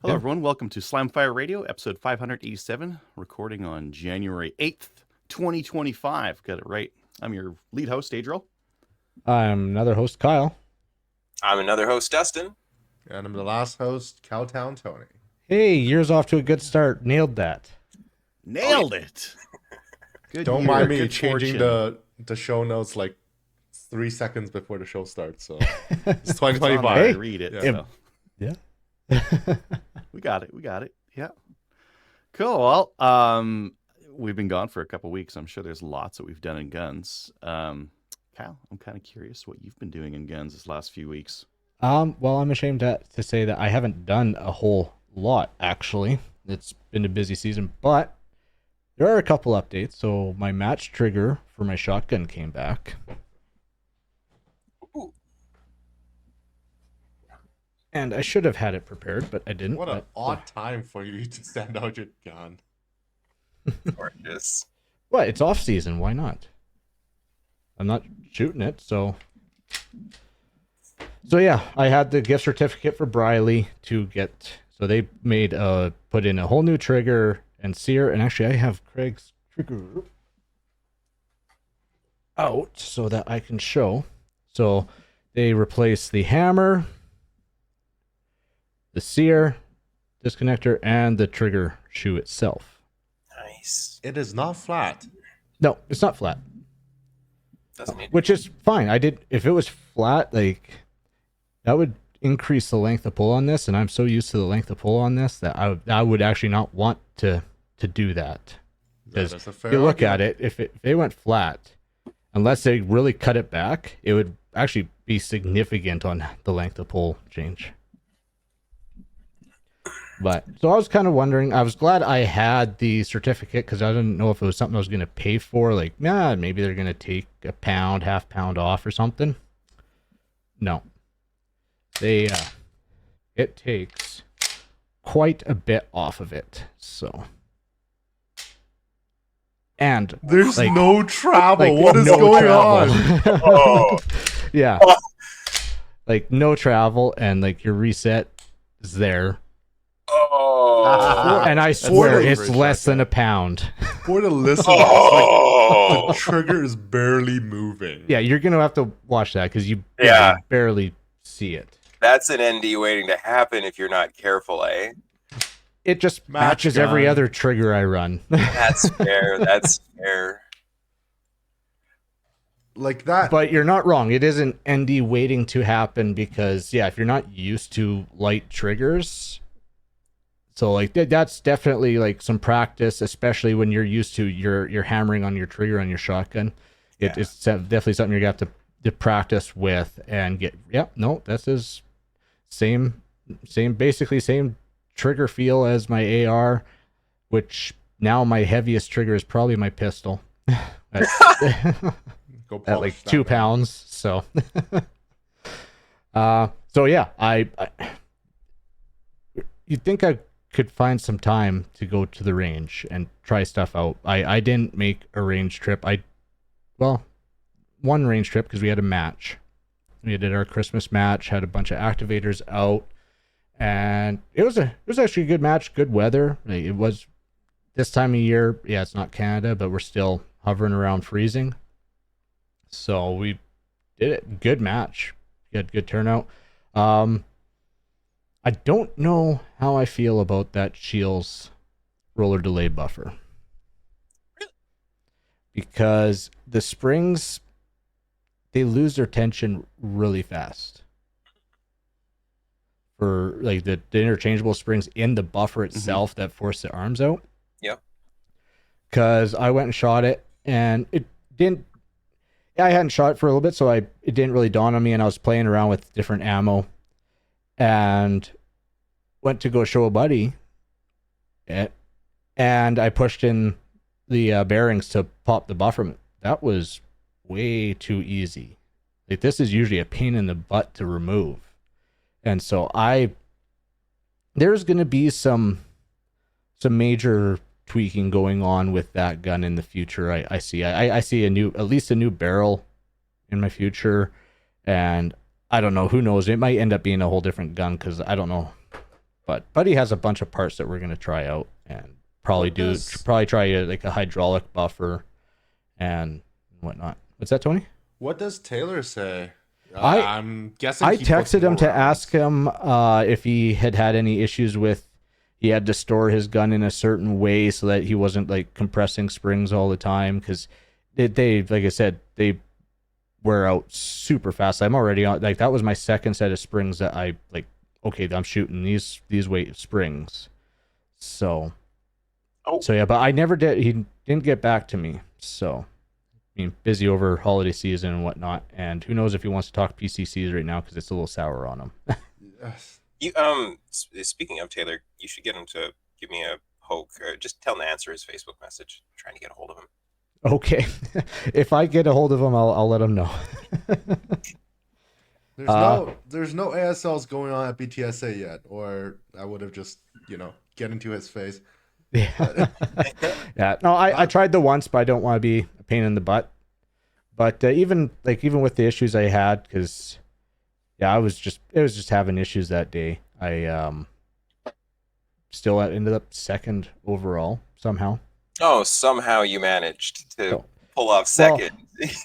Hello, everyone. Welcome to Slamfire Radio, episode 587, recording on January 8th, 2025. Got it right. I'm your lead host, Adriel. I'm another host, Kyle. I'm another host, Dustin. And I'm the last host, Cowtown Tony. Hey, year's off to a good start. Nailed that. Nailed it. Good Don't year, mind me good changing fortune. the show notes like 3 seconds before the show starts. So it's 2025. I read it. Yeah. So. Yeah. We got it. Yeah. Cool. Well, we've been gone for a couple weeks. I'm sure there's lots that we've done in guns. Kyle, I'm kind of curious what you've been doing in guns this last few weeks. Well, I'm ashamed to say that I haven't done a whole lot, actually. It's been a busy season, but there are a couple updates. So my match trigger for my shotgun came back. Ooh. And I should have had it prepared, but I didn't. What an odd time for you to send out your gun. Gorgeous. What? It's off season. Why not? I'm not shooting it, so yeah, I had the gift certificate for Briley to get. So they made put in a whole new trigger and sear, and actually I have Craig's trigger out so that I can show. So they replaced the hammer, the sear, disconnector, and the trigger shoe itself. Nice. It is not flat. No, it's not flat, Doesn't need which is fine. If it was flat, like that would increase the length of pull on this, and I'm so used to the length of pull on this that I would actually not want to do that. Because That is a if fair you look argument. at it, if it went flat, unless they really cut it back, it would actually be significant on the length of pull change. But so I was kind of wondering. I was glad I had the certificate because I didn't know if it was something I was going to pay for. Like, maybe they're going to take a pound, half pound off or something. No, it takes quite a bit off of it. So, and There's like- no travel. like, What is no going travel. on? Oh, Yeah, like no travel, and like your reset is there. oh, And I That's swear really it's for a less shotgun. than a pound. For the listeners, oh. the trigger is barely moving. Yeah, you're gonna have to watch that because you Yeah. barely see it. That's an ND waiting to happen if you're not careful, eh? It just Match matches every gun. other trigger I run. That's fair. That's fair. Like that. But you're not wrong. It is an ND waiting to happen because if you're not used to light triggers, so like that's definitely like some practice, especially when you're used to you're hammering on your trigger on your shotgun. It's definitely something you're gonna have to practice with and get. This is basically same trigger feel as my AR, which now my heaviest trigger is probably my pistol. Go At polish like that 2 gun. pounds. So, so yeah, I you'd think I could find some time to go to the range and try stuff out. I didn't make a range trip. One range trip because we had a match. We did our Christmas match, had a bunch of activators out, and it was actually a good match, good weather. Like, it was this time of year. Yeah, it's not Canada, but we're still hovering around freezing. So we did it. Good match. Good turnout. I don't know how I feel about that Shields roller delay buffer. Because the springs, they lose their tension really fast. For like the interchangeable springs in the buffer itself that force the arms out. Yep. Because I went and shot it and it didn't. I hadn't shot it for a little bit, so it didn't really dawn on me, and I was playing around with different ammo, and went to go show a buddy it, and I pushed in the bearings to pop the buffer. That was way too easy. Like, this is usually a pain in the butt to remove, and so there's going to be some major tweaking going on with that gun in the future. I see at least a new barrel in my future, and I don't know, who knows, it might end up being a whole different gun because I don't know But Buddy has a bunch of parts that we're gonna try out and What does- try like a hydraulic buffer and whatnot. What's that, Tony? What does Taylor say? I- I'm guessing I he puts texted him more to rounds. ask him if he had any issues with he had to store his gun in a certain way so that he wasn't like compressing springs all the time because they like I said they wear out super fast. I'm already on like that was my second set of springs that I like. Okay, I'm shooting these weight springs, so yeah. But I never did. He didn't get back to me, so. I mean, busy over holiday season and whatnot, and who knows if he wants to talk PCCs right now because it's a little sour on him. Yes. You speaking of Taylor, you should get him to give me a poke. Just tell him to answer his Facebook message. I'm trying to get a hold of him. Okay, if I get a hold of him, I'll let him know. There's no ASLs going on at BTSA yet, or I would have just get into his face. Yeah, yeah. No, I tried the once, but I don't want to be a pain in the butt. But even with the issues I had, because yeah, it was just having issues that day. I still ended up second overall somehow. Oh, somehow you managed to So- pull off second.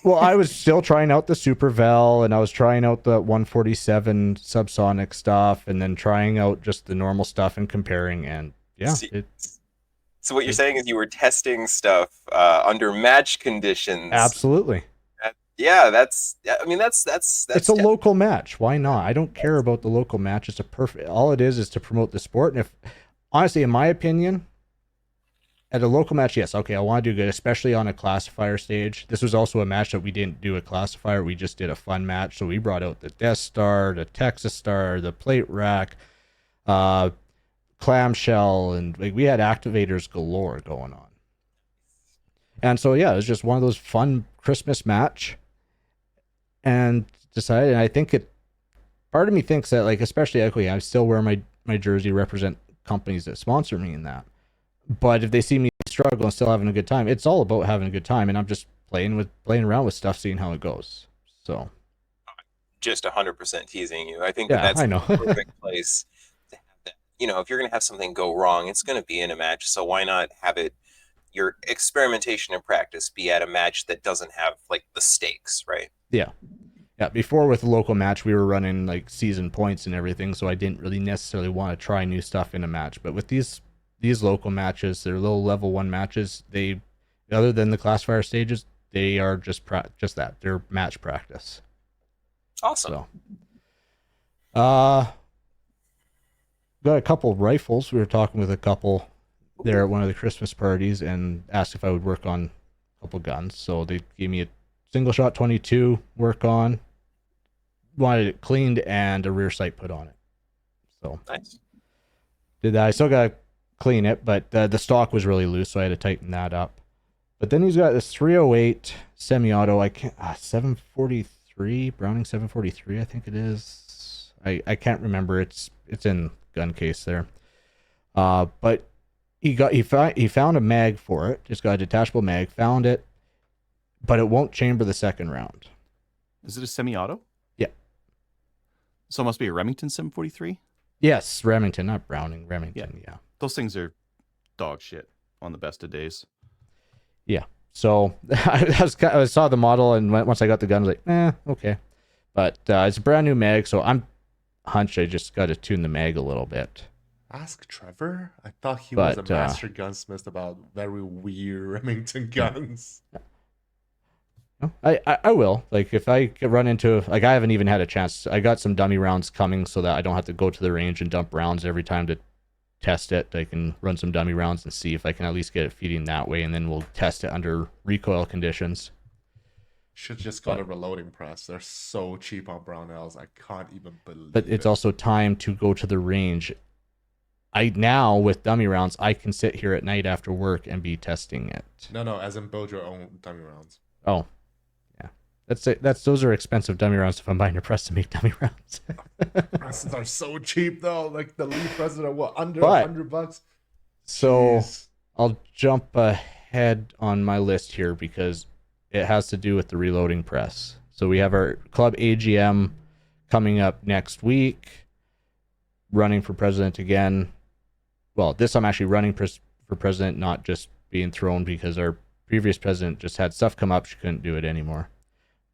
Well, I was still trying out the Super Vel, and I was trying out the 147 subsonic stuff, and then trying out just the normal stuff and comparing. And yeah, See- So what you're saying is you were testing stuff under match conditions. absolutely. Yeah, that's. I mean, that's. It's a local match. Why not? I don't care about the local match. It's a perfect. All it is to promote the sport. And if honestly, in my opinion, at a local match, yes, okay, I want to do good, especially on a classifier stage. This was also a match that we didn't do a classifier. We just did a fun match. So we brought out the Death Star, the Texas Star, the plate rack, clamshell, and like we had activators galore going on. And so yeah, it was just one of those fun Christmas match. And decided, and I think part of me thinks that like, especially okay, I still wear my jersey, represent companies that sponsor me in that. But if they see me struggle and still having a good time, it's all about having a good time, and I'm just playing around with stuff, seeing how it goes. So just 100% teasing you. I think yeah, that's I know. the perfect place to have that. If you're going to have something go wrong, it's going to be in a match. So why not have your experimentation and practice be at a match that doesn't have like the stakes, right? Yeah. Before with the local match, we were running like season points and everything, so I didn't really necessarily want to try new stuff in a match. But with these local matches, they're little level 1 matches. They, other than the classifier stages, they are just that. They're match practice. Awesome. So, got a couple rifles. We were talking with a couple there at one of the Christmas parties and asked if I would work on a couple guns. So they gave me a single shot 22 work on, wanted it cleaned and a rear sight put on it. So Nice. did that. I still got to clean it, but the stock was really loose, so I had to tighten that up. But then he's got this 308 semi-auto. I can't 743 Browning 743. I think it is. I can't remember. It's in gun case there. But he found a mag for it. Just got a detachable mag. Found it, but it won't chamber the second round. Is it a semi-auto? Yeah. So it must be a Remington 743? Yes, Remington, not Browning. Remington, yeah. Those things are dog shit on the best of days. Yeah. So I saw the model, and once I got the gun, I was like, okay. But it's a brand new mag, so I'm hunched. I just got to tune the mag a little bit. Ask Trevor. I thought he was a But, master gunsmith about very weird Remington guns. No, I will. Like, if I could run into, like, I haven't even had a chance. I got some dummy rounds coming so that I don't have to go to the range and dump rounds every time to test it. I can run some dummy rounds and see if I can at least get it feeding that way, and then we'll test it under recoil conditions. Should just got a reloading press. They're so cheap on Brownells. I can't even believe But it's it. also time to go to the range. Now with dummy rounds, I can sit here at night after work and be testing it. No, as in build your own dummy rounds. Oh, yeah. Those are expensive dummy rounds if I'm buying a press to make dummy rounds. Presses are so cheap though. Like the lead presses are what, under But- $100? So Jeez. I'll jump ahead on my list here because it has to do with the reloading press. So we have our club AGM coming up next week. running for president again. Well, this time I'm actually running for president, not just being thrown because our previous president just had stuff come up. She couldn't do it anymore.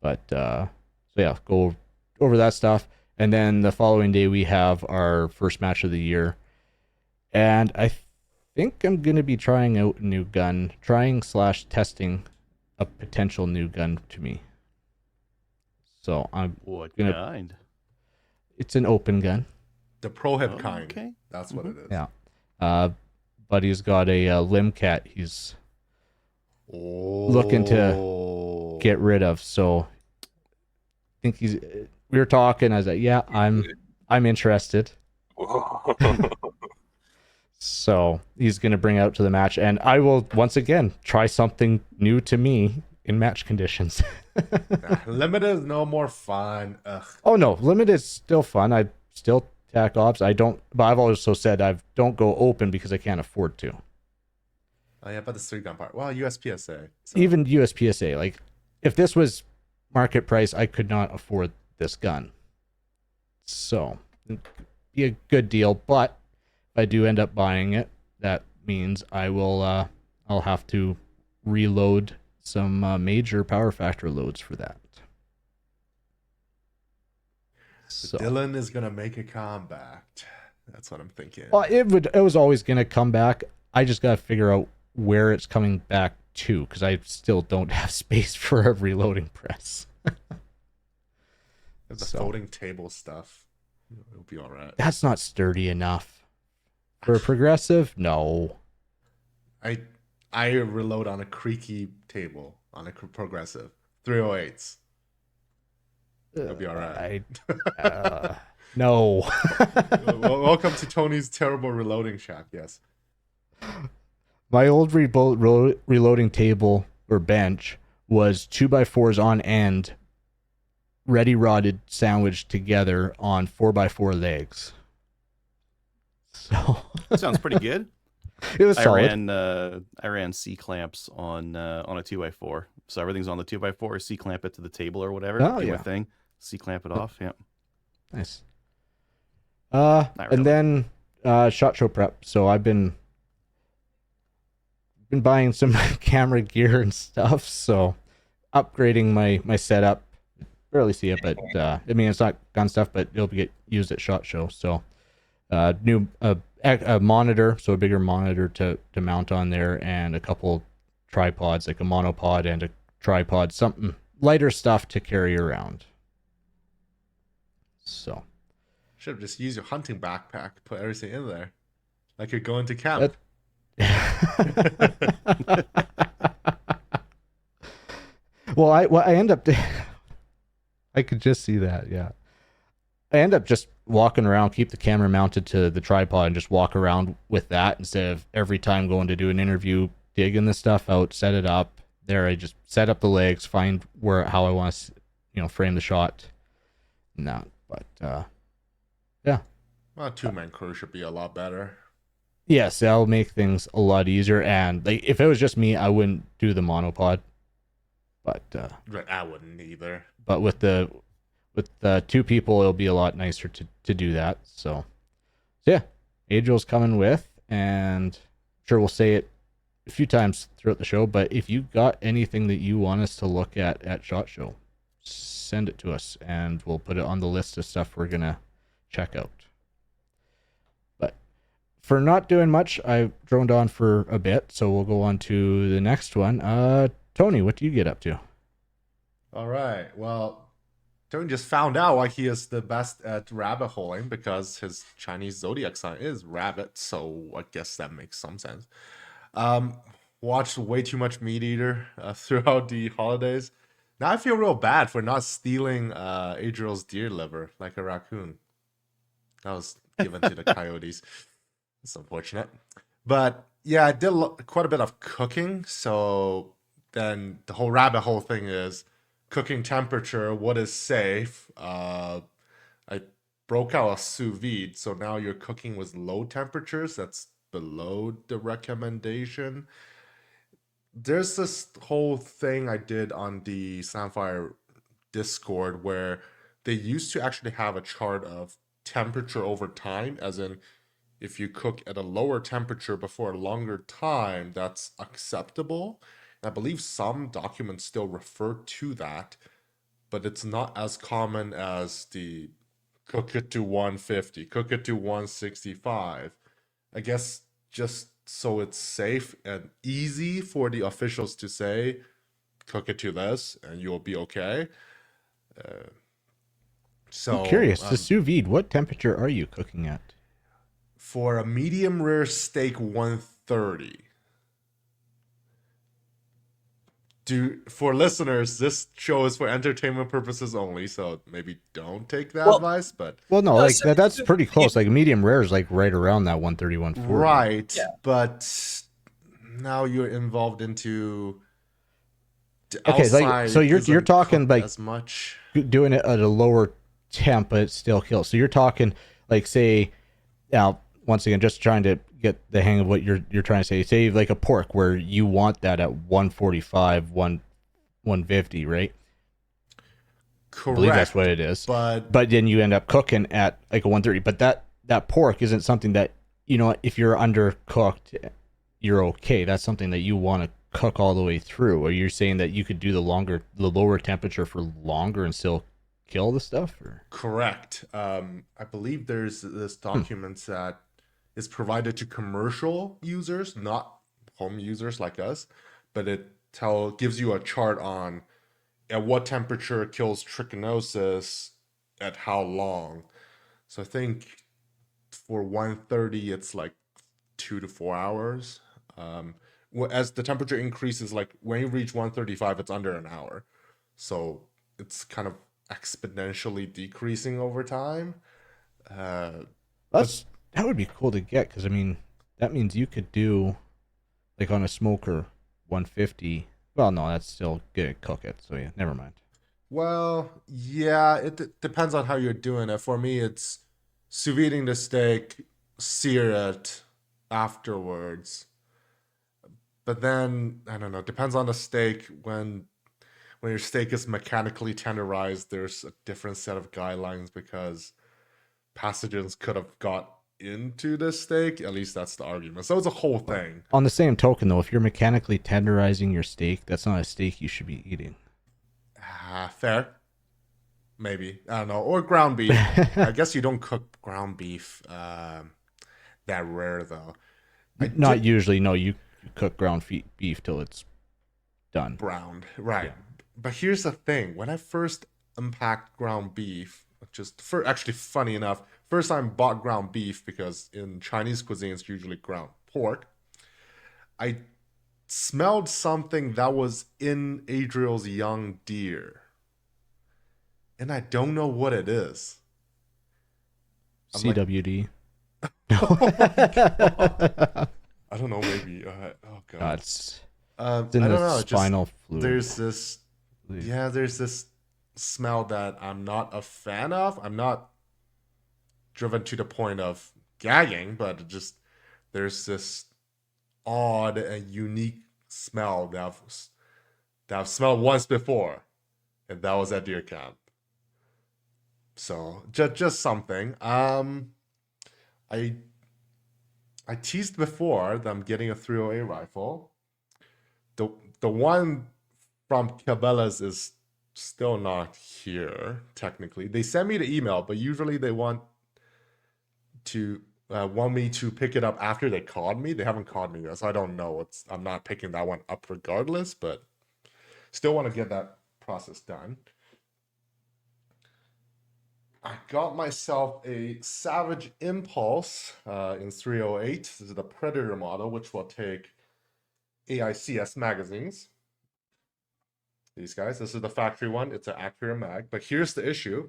But so yeah, go over that stuff. And then the following day, we have our first match of the year. And I think I'm going to be trying out a new gun, trying/testing a potential new gun to me. So I'm What gonna. kind? It's an open gun. The ProHib Oh, kind. okay. That's what it is. Yeah. Buddy's got a Limcat. He's Oh. looking to get rid of. So I think he's. We were talking. I was like, yeah, I'm interested. So he's going to bring it out to the match, and I will once again try something new to me in match conditions. Limited is no more fun. Ugh. Oh no, limited is still fun. I still tack ops. But I've also said I don't go open because I can't afford to. Oh yeah, but the 3-gun part. Well, USPSA. So. Even USPSA, like if this was market price, I could not afford this gun. So it'd be a good deal, but if I do end up buying it, that means I'll have to reload some major power factor loads for that. So Dylan is gonna make a comeback. That's what I'm thinking. well, it was always gonna come back. I just gotta figure out where it's coming back to, because I still don't have space for a reloading press. The folding table stuff. It'll be all right. That's not sturdy enough for a progressive. No. I reload on a creaky table on a progressive 308s. It'll be all right. No. Welcome to Tony's terrible reloading shack. Yes. My old reloading table or bench was 2x4s on end, ready rotted, sandwiched together on 4x4 legs. So Sounds pretty good. it was solid. I ran C clamps on a 2x4, so everything's on the 2x4. C clamp it to the table or whatever. Oh, do yeah. my thing. C clamp it off. Yeah. Nice. really. And then SHOT Show prep. So I've been buying some camera gear and stuff. So upgrading my setup. Barely see it, but I mean it's not gun stuff, but it'll get used at SHOT Show. So new a monitor, so a bigger monitor to mount on there, and a couple tripods, like a monopod and a tripod, something lighter stuff to carry around. So Should have just used your hunting backpack, put everything in there, like you're going to camp. Well, I end up. I could just see that. Yeah, I end up just walking around, keep the camera mounted to the tripod, and just walk around with that instead of every time going to do an interview, digging the stuff out, set it up. There, I just set up the legs, find how I want to, frame the shot. No, but yeah. Well, a 2-man crew should be a lot better. Yes, that'll make things a lot easier. And like, if it was just me, I wouldn't do the monopod. But I wouldn't either. But with the 2 people, it'll be a lot nicer to do that. So yeah, Adriel's coming with, and I'm sure we'll say it a few times throughout the show. But if you got anything that you want us to look at SHOT Show, send it to us, and we'll put it on the list of stuff we're gonna check out. But for not doing much, I droned on for a bit, so we'll go on to the next one. Tony, what do you get up to? All right. Well, Tony just found out why he is the best at rabbit holing, because his Chinese zodiac sign is rabbit. So I guess that makes some sense. Watched way too much Meat Eater throughout the holidays. Now I feel real bad for not stealing Adriel's deer liver like a raccoon. That was given to the coyotes. It's unfortunate. But yeah, I did quite a bit of cooking. So then the whole rabbit hole thing is cooking temperature, what is safe. I broke out a sous vide, so now you're cooking with low temperatures. That's below the recommendation. There's this whole thing I did on the Sandfire Discord where they used to actually have a chart of temperature over time, as in if you cook at a lower temperature before a longer time, that's acceptable. And I believe some documents still refer to that, but it's not as common as the cook it to 150, cook it to 165. I guess just so it's safe and easy for the officials to say, cook it to this and you'll be okay. Uh, I'm so curious. The sous vide, what temperature are you cooking at? for a medium rare steak, 130. For listeners, this show is for entertainment purposes only, so maybe don't take that Well, advice. But Well, no, No, like so that's you- pretty close. you- Like medium rare is like right around that 130, 140. right, Yeah. but now you're involved into the Okay, like so outside you're isn't talking cooked like as much. doing it at a lower temp, but it still kills. So you're talking like say, now once again, just trying to get the hang of what you're trying to say. Say like a pork where you want that at 145, 150, right? I believe that's Correct, what it is. but But then you end up cooking at like a 130. But that pork isn't something that, if you're undercooked, you're okay. That's something that you want to cook all the way through. Or you're saying that you could do the lower temperature for longer and still kill the stuff? Or correct. I believe there's this document that is provided to commercial users, not home users like us, but it gives you a chart on at what temperature it kills trichinosis at how long. So I think for 130, it's like 2 to 4 hours. As the temperature increases, like when you reach 135, it's under an hour. So it's kind of exponentially decreasing over time. Uh, that would be cool to get, because I mean that means you could do like on a smoker 150. Well, no, that's still gonna cook it. So yeah, never mind. well, yeah, it depends on how you're doing it. For me, it's sous videing the steak, sear it afterwards. But then I don't know. Depends on the steak. When your steak is mechanically tenderized, there's a different set of guidelines because pathogens could have got into the steak. At least that's the argument. So it's a whole thing. On the same token, though, if you're mechanically tenderizing your steak, that's not a steak you should be eating. Fair. Maybe. I don't know. Or ground beef. I guess you don't cook ground beef that rare, though. Not usually. No, you cook ground beef till it's done. Browned. Right. Yeah. But here's the thing. When I first unpacked ground beef, actually funny enough, first time bought ground beef because in Chinese cuisine it's usually ground pork. I smelled something that was in Adriel's young deer. And I don't know what it is. I'm like, CWD. I don't know, maybe. Oh god. God, it's I in don't the know. spinal fluid. There's this smell that I'm not a fan of. I'm not driven to the point of gagging, but there's this odd and unique smell that I've smelled once before, and that was at deer camp. So just something. I teased before that I'm getting a 308 rifle. The one from Cabela's is still not here technically. They sent me the email, but usually they want me to pick it up after they called me. They haven't called me yet, so I don't know. I'm not picking that one up regardless, but still want to get that process done. I got myself a Savage Impulse in 308. This is the Predator model, which will take AICS magazines. These guys. This is the factory one. It's an Accurate mag. But here's the issue.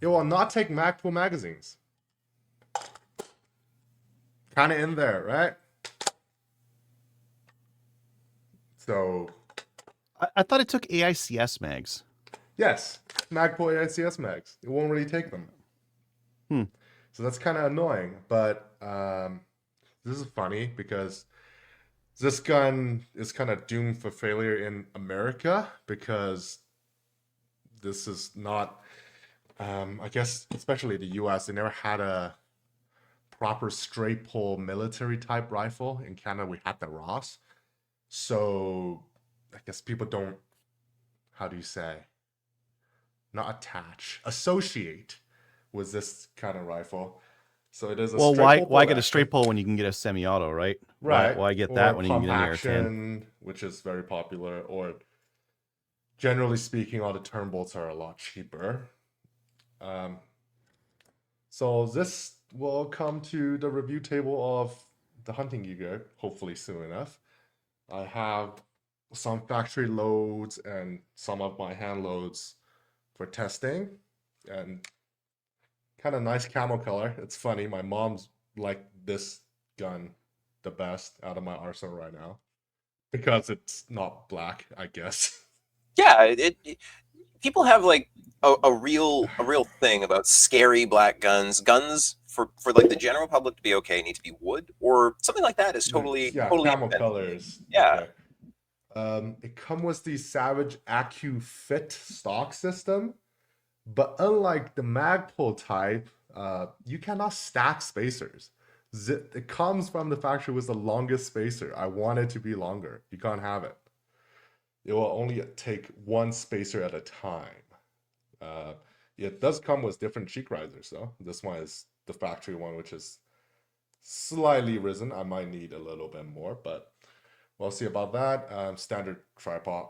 It will not take Magpul magazines. Kind of in there, right? So... I thought it took AICS mags. Yes, Magpul AICS mags. It won't really take them. So that's kind of annoying. But this is funny because this gun is kind of doomed for failure in America because this is not I guess especially the U.S. they never had a proper straight pull military type rifle. In Canada, we had the Ross, so I guess people don't. How do you say? Not attach, associate with this kind of rifle. So it is a Well, straight why pull why bolt get a action. straight pull when you can get a semi-auto, right? Why Right. why get Or that when you can pump get an AR-10? action, which is very popular, or generally speaking, all the turn bolts are a lot cheaper. Um, so this will come to the review table of the hunting gear, hopefully soon enough. I have some factory loads and some of my hand loads for testing, and kind of nice camo color. It's funny, my mom's like this gun the best out of my arsenal right now because it's not black, I guess. Yeah, people have like a real thing about scary black guns. Guns for like the general public to be okay need to be wood or something like that is totally Yeah, totally camo expensive. colors. Yeah. Okay. It comes with the Savage Accu Fit stock system, but unlike the Magpul type, you cannot stack spacers. It comes from the factory with the longest spacer. I want it to be longer. You can't have it. It will only take one spacer at a time. Uh, it does come with different cheek risers, though. This one is the factory one, which is slightly risen. I might need a little bit more, but we'll see about that. Standard tripod,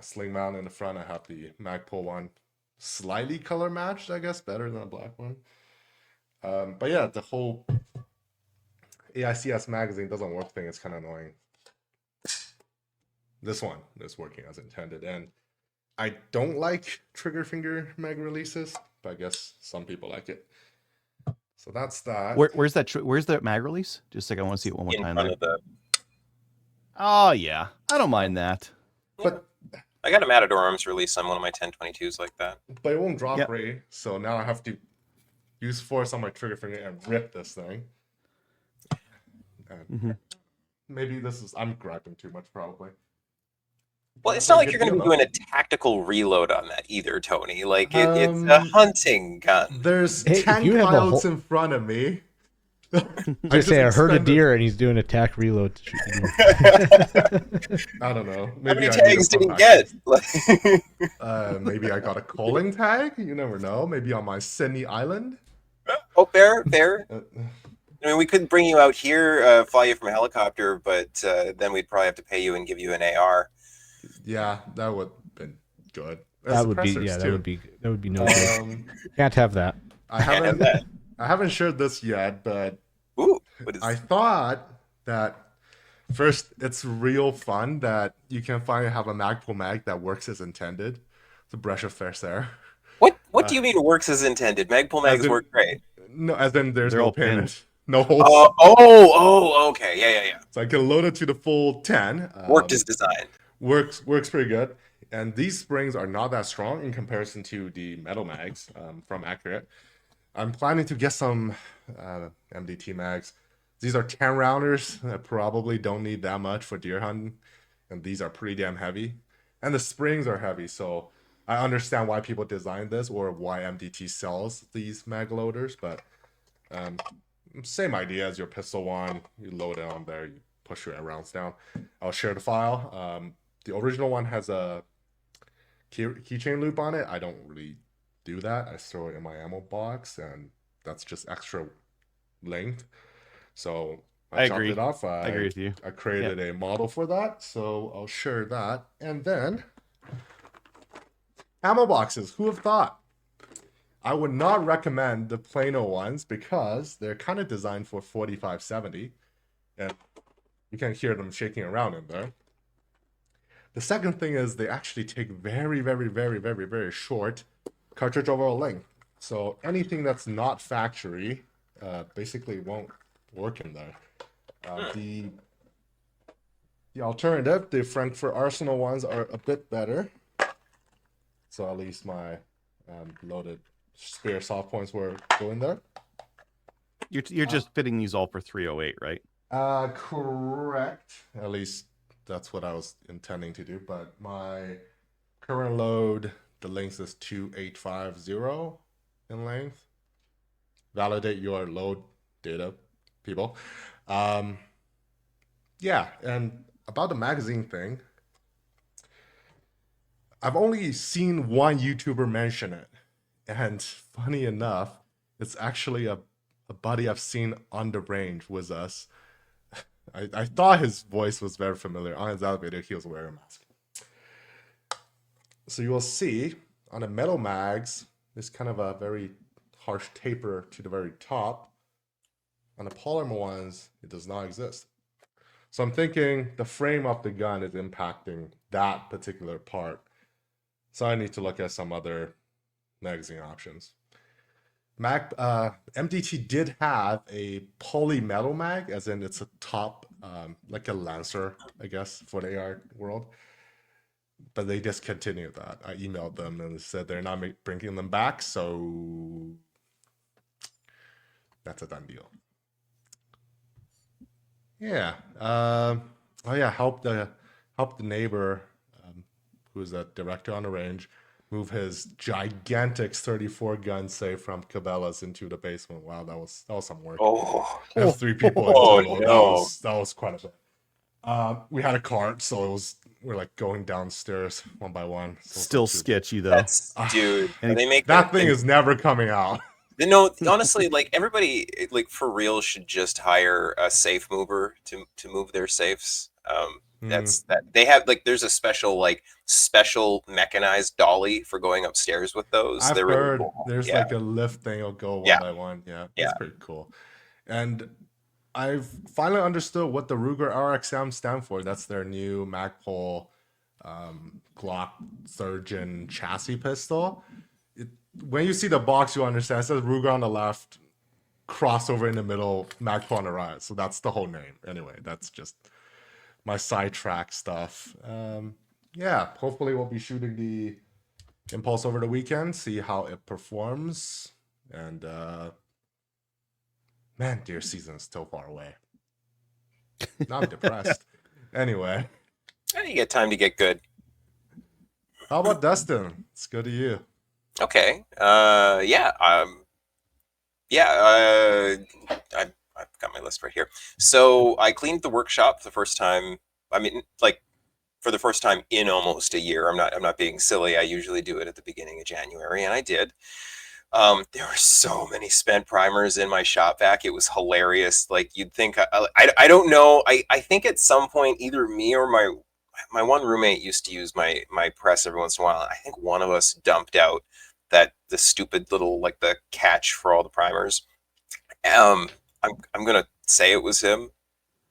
sling mount in the front. I have the Magpul one, slightly color matched, I guess, better than a black one. But yeah, the whole AICS magazine doesn't work thing is kind of annoying. This one is working as intended, and I don't like trigger finger mag releases, but I guess some people like it. So that's that. Where's that mag release? Just like I want to see it one more In time front there. of the Oh yeah, I don't mind that. But I got a Matador Arms release on one of my 1022s like that. but it won't drop Yep. ray, so now I have to use force on my trigger finger and rip this thing. And Mhm. maybe this is I'm griping too much probably. Well, it's That's a not like good you're going to deal, be doing though. a tactical reload on that either, Tony. Like it's a hunting gun. There's Hey, 10 you have a coyotes whole- in front of me. I say I heard a expended- deer and he's doing attack reload to shoot the deer. I don't know. How Maybe many I tags need did a he get? maybe I got a calling tag. You never know. Maybe on my Sydney Island. Oh, fair. Uh, I mean, we could bring you out here, fly you from a helicopter, but then we'd probably have to pay you and give you an AR. yeah, that would have been good. That would be Suppressors, that would be no good. Um, Can't have that. I Can't have haven't that. I haven't shared this yet, but Ooh, what is I thought that first it's real fun that you can finally have a Magpul mag that works as intended. It's a breath of fresh air. what do you mean works as intended? Magpul mags in- work great. No, as in there's They're no all pin, pinned. no holes. Okay, yeah. So I can load it to the full 10. Worked as designed. Works pretty good. And these springs are not that strong in comparison to the metal mags from Accurate. I'm planning to get some MDT mags. These are 10 rounders that probably don't need that much for deer hunting, and these are pretty damn heavy. And the springs are heavy, so I understand why people designed this or why MDT sells these mag loaders, but same idea as your pistol one. You load it on there, you push your rounds down. I'll share the file. The original one has a keychain loop on it. I don't really do that. I throw it in my ammo box, and that's just extra length. So I chopped agree. it off. I agree with you. I created a model for that, so I'll share that. And then ammo boxes. Who have thought? I would not recommend the Plano ones because they're kind of designed for 4570, and you can hear them shaking around in there. The second thing is they actually take very, very, very, very, very short cartridge overall length. So anything that's not factory basically won't work in there. The alternative, the Frankfurt Arsenal ones are a bit better. So at least my loaded spare soft points were going there. You're just fitting these all for 308, right? Correct. At least that's what I was intending to do. But my current load, the length is 2850. in length. Validate your load data, people. Yeah, and about the magazine thing, I've only seen one YouTuber mention it. And funny enough, it's actually a buddy I've seen on the range with us. I thought his voice was very familiar. On his elevator, he was wearing a mask. So you will see on the metal mags, there's kind of a very harsh taper to the very top. On the polymer ones, it does not exist. So I'm thinking the frame of the gun is impacting that particular part. So I need to look at some other magazine options. MDT did have a polymetal mag, as in it's a top, like a Lancer, I guess, for the AR world. But they discontinued that. I emailed them and said they're not bringing them back, so that's a done deal. Yeah. Oh yeah. Help the neighbor, who's a director on the range, move his gigantic 34 gun safe from Cabela's into the basement. Wow, that was some work. Oh, There's 3 people in oh total. no. That was quite a bit. We had a cart, so we're like going downstairs one by one. So Still sketchy though. That's dude. And They make that thing is never coming out. No, honestly, like everybody, like for real, should just hire a safe mover to move their safes. That's that they have like there's a special mechanized dolly for going upstairs with those. I've They're heard really cool. there's Yeah. like a lift thing. It'll go one Yeah. by one. Yeah, Yeah. that's pretty cool. And I've finally understood what the Ruger RXM stand for. That's their new Magpul Glock Surgeon chassis pistol. When you see the box, you understand. It says Ruger on the left, crossover in the middle, Magpul on the right. So that's the whole name. Anyway, that's just my sidetrack stuff. Yeah, hopefully we'll be shooting the Impulse over the weekend, see how it performs. And man, deer season is still far away. Now I'm depressed. Anyway, You get time to get good. how about Dustin? Let's go to you. Okay. Yeah. I've got my list right here. So I cleaned the workshop the first time. I mean, like for the first time in almost a year. I'm not being silly. I usually do it at the beginning of January, and I did. There were so many spent primers in my shop vac. It was hilarious. Like you'd think, I don't know. I think at some point either me or my one roommate used to use my press every once in a while. I think one of us dumped out the stupid little like the catch for all the primers. I'm gonna say it was him,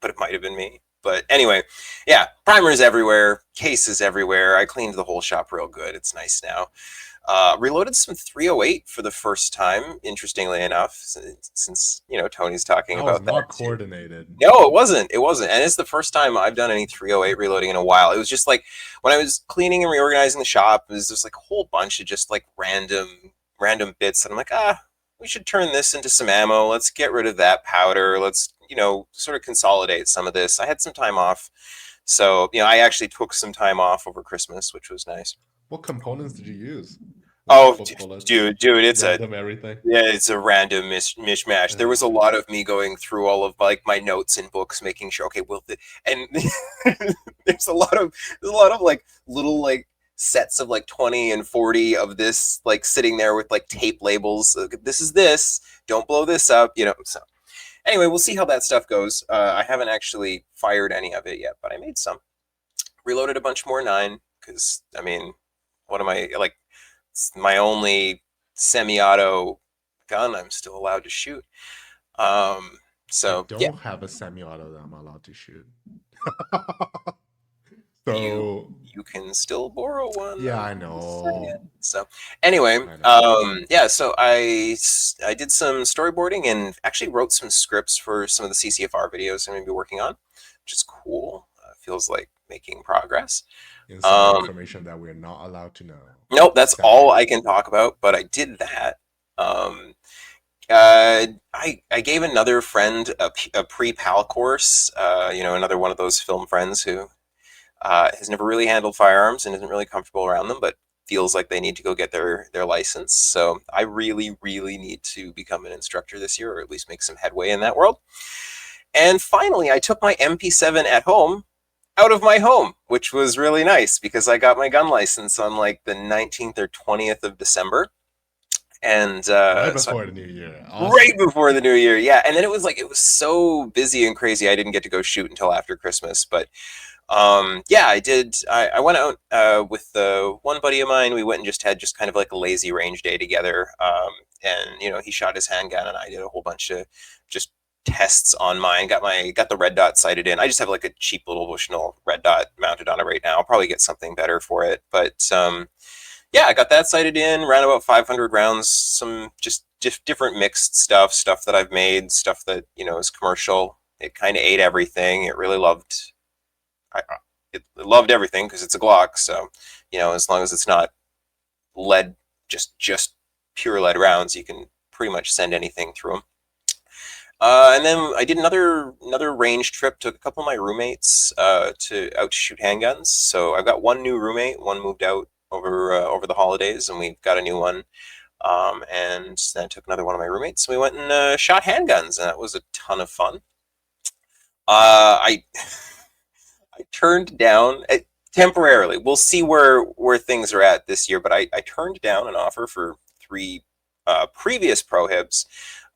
but it might have been me. But anyway, yeah, primers everywhere, cases everywhere. I cleaned the whole shop real good. It's nice now. Reloaded some 308 for the first time, interestingly enough, since Tony's talking That about was that not too. coordinated. No, it wasn't. And it's the first time I've done any 308 reloading in a while. It was just like when I was cleaning and reorganizing the shop, it was just like a whole bunch of just like random bits. And I'm like, we should turn this into some ammo. Let's get rid of that powder. Let's, sort of consolidate some of this. I had some time off. So, I actually took some time off over Christmas, which was nice. What components did you use? Oh, dude, it's everything. it's a random mishmash. There was a lot of me going through all of like my notes and books, making sure, okay, and there's a lot of like little like sets of like 20 and 40 of this like sitting there with like tape labels. This is this. Don't blow this up, So anyway, we'll see how that stuff goes. I haven't actually fired any of it yet, but I made some. Reloaded a bunch more 9 because what am I like? It's my only semi-auto gun I'm still allowed to shoot. So I don't yeah, have a semi-auto that I'm allowed to shoot. So you can still borrow one. yeah, I know. So anyway, yeah. So I did some storyboarding and actually wrote some scripts for some of the CCFR videos I'm going to be working on, which is cool. Feels like making progress. Inside information that we're not allowed to know. Nope, that's all I can talk about. But I did that. I gave another friend a pre-PAL course. Another one of those film friends who has never really handled firearms and isn't really comfortable around them. But feels like they need to go get their license. So I really, really need to become an instructor this year, or at least make some headway in that world. And finally, I took my MP7 at home out of my home, which was really nice because I got my gun license on like the 19th or 20th of December. And Right so before the new year. right Awesome. before the new year, yeah. And then it was so busy and crazy, I didn't get to go shoot until after Christmas. But yeah, I did. I went out with one buddy of mine. We went and just had just kind of like a lazy range day together. And he shot his handgun, and I did a whole bunch of just tests on mine. Got the red dot sighted in. I just have like a cheap little Bushnell red dot mounted on it right now. I'll probably get something better for it, but yeah, I got that sighted in. Ran about 500 rounds. Some just different mixed stuff that I've made, stuff that is commercial. It kind of ate everything. It really loved. It loved everything because it's a Glock. So as long as it's not lead, just pure lead rounds, you can pretty much send anything through them. And then I did another range trip. Took a couple of my roommates out to shoot handguns. So I've got one new roommate. One moved out over the holidays, and we've got a new one. And then I took another one of my roommates. And we went and shot handguns, and that was a ton of fun. I turned down temporarily. We'll see where things are at this year, but I turned down an offer for 3 previous prohibs.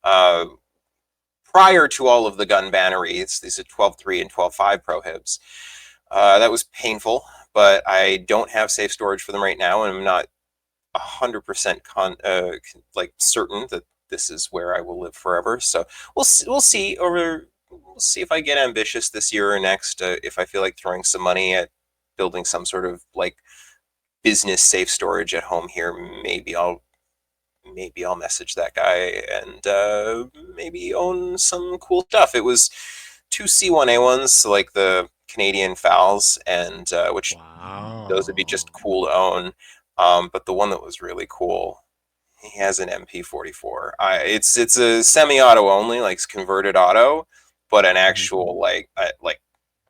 Prior to all of the gun banneries, these are 12.3 and 12.5 prohibs. That was painful, but I don't have safe storage for them right now, and I'm not 100% like certain that this is where I will live forever. So we'll see if I get ambitious this year or next. If I feel like throwing some money at building some sort of like business safe storage at home here, maybe I'll message that guy and maybe own some cool stuff. It was 2 C1A1s, so like the Canadian FALs, and which those would be just cool to own. But the one that was really cool, he has an MP44. It's a semi-auto only, like converted auto, but an actual like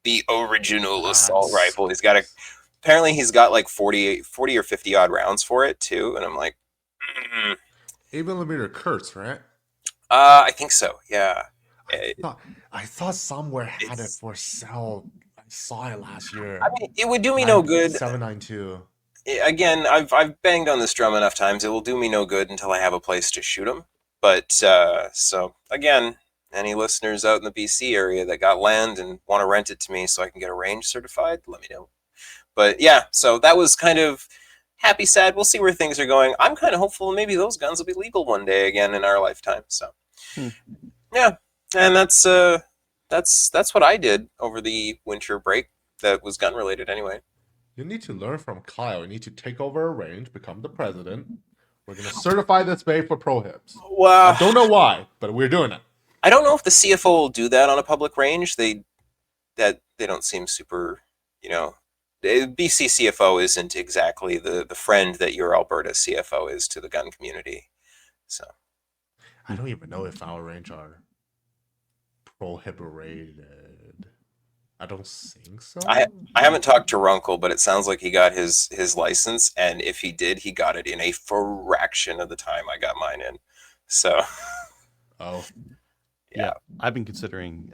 the original assault rifle. Apparently he's got like 40 or 50 odd rounds for it too, and I'm like. 8mm Kurtz, right? I think so. Yeah. I thought somewhere had it for sale. I saw it last year. I mean, it would do me no good. 792. Again, I've banged on this drum enough times. It will do me no good until I have a place to shoot them. But so again, any listeners out in the BC area that got land and want to rent it to me so I can get a range certified, let me know. But yeah, so that was kind of happy, sad. We'll see where things are going. I'm kind of hopeful maybe those guns will be legal one day again in our lifetime. So, yeah, and that's what I did over the winter break. That was gun related, anyway. You need to learn from Kyle. You need to take over a range, become the president. We're gonna certify this bay for prohibs. Well, I don't know why, but we're doing it. I don't know if the CFO will do that on a public range. They don't seem super, BC CFO isn't exactly the friend that your Alberta CFO is to the gun community. So I don't even know if our range are prohibited. I don't think so. I haven't talked to Runkle, but it sounds like he got his license, and if he did, he got it in a fraction of the time I got mine in. So yeah, I've been considering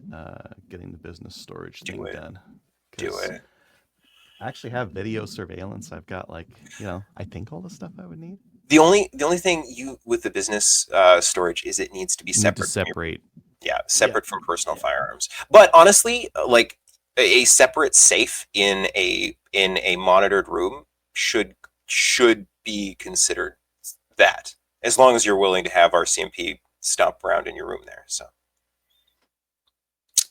getting the business storage thing done. Do it. I actually have video surveillance. I've got I think all the stuff I would need. The only thing with the business storage is it needs to be separate. Separate from personal firearms. But honestly, like a separate safe in a monitored room should be considered that, as long as you're willing to have RCMP stomp around in your room there. So,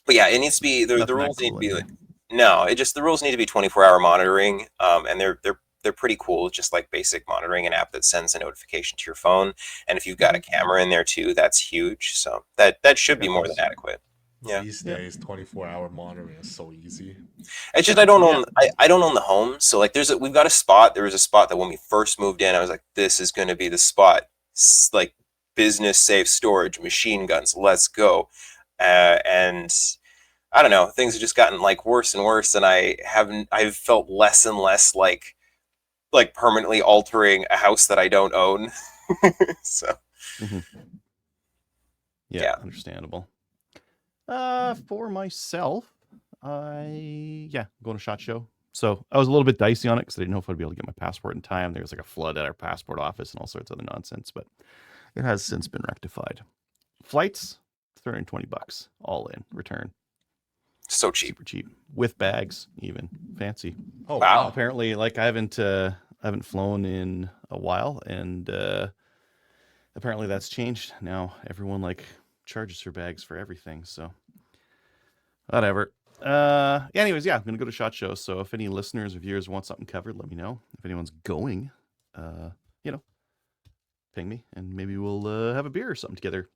but yeah, it needs to be the rules need to be like. No, the rules need to be 24-hour monitoring, and they're pretty cool. Just like basic monitoring, an app that sends a notification to your phone, and if you've got a camera in there too, that's huge. So that should be more than adequate. Yeah. These days, 24-hour monitoring is so easy. It's just I don't own the home, so like we've got a spot. There was a spot that when we first moved in, I was like, this is going to be the spot, like business safe storage, machine guns, let's go, and. I don't know. Things have just gotten like worse and worse, and I've felt less and less like like permanently altering a house that I don't own. So Mhm. Yeah, Yeah. understandable. For myself, going to SHOT Show. So I was a little bit dicey on it because I didn't know if I'd be able to get my passport in time. There was like a flood at our passport office and all sorts of other nonsense, but it has since been rectified. Flights, $320 all in, return. so cheap. Super cheap. With bags, even. Fancy. Oh Wow. wow. Apparently, like I haven't flown in a while, and apparently that's changed. Now everyone like charges for bags for everything, so whatever. Anyways, yeah, I'm gonna go to SHOT Show. So if any listeners or viewers want something covered, let me know. If anyone's going, ping me, and maybe we'll have a beer or something together.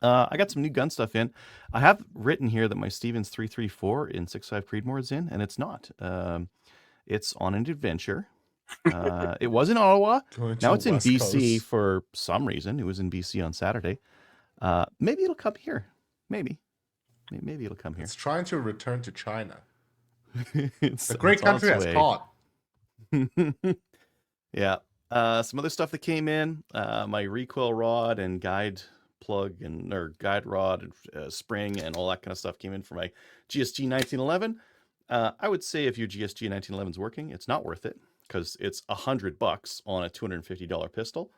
I got some new gun stuff in. I have written here that my Stevens 334 in 6.5 Creedmoor is in, and it's not. It's on an adventure. It was in Ottawa. Going Now to it's in West BC Coast. for some reason. It was in BC on Saturday. Maybe it'll come here. Maybe it'll come here. It's trying to return to China. It's The great on its country has way. caught. Yeah. Some other stuff that came in. My recoil rod and guide plug or guide rod and spring and all that kind of stuff came in for my GSG 1911. I would say if your GSG 1911 is working, it's not worth it because it's $100 on a $250 pistol.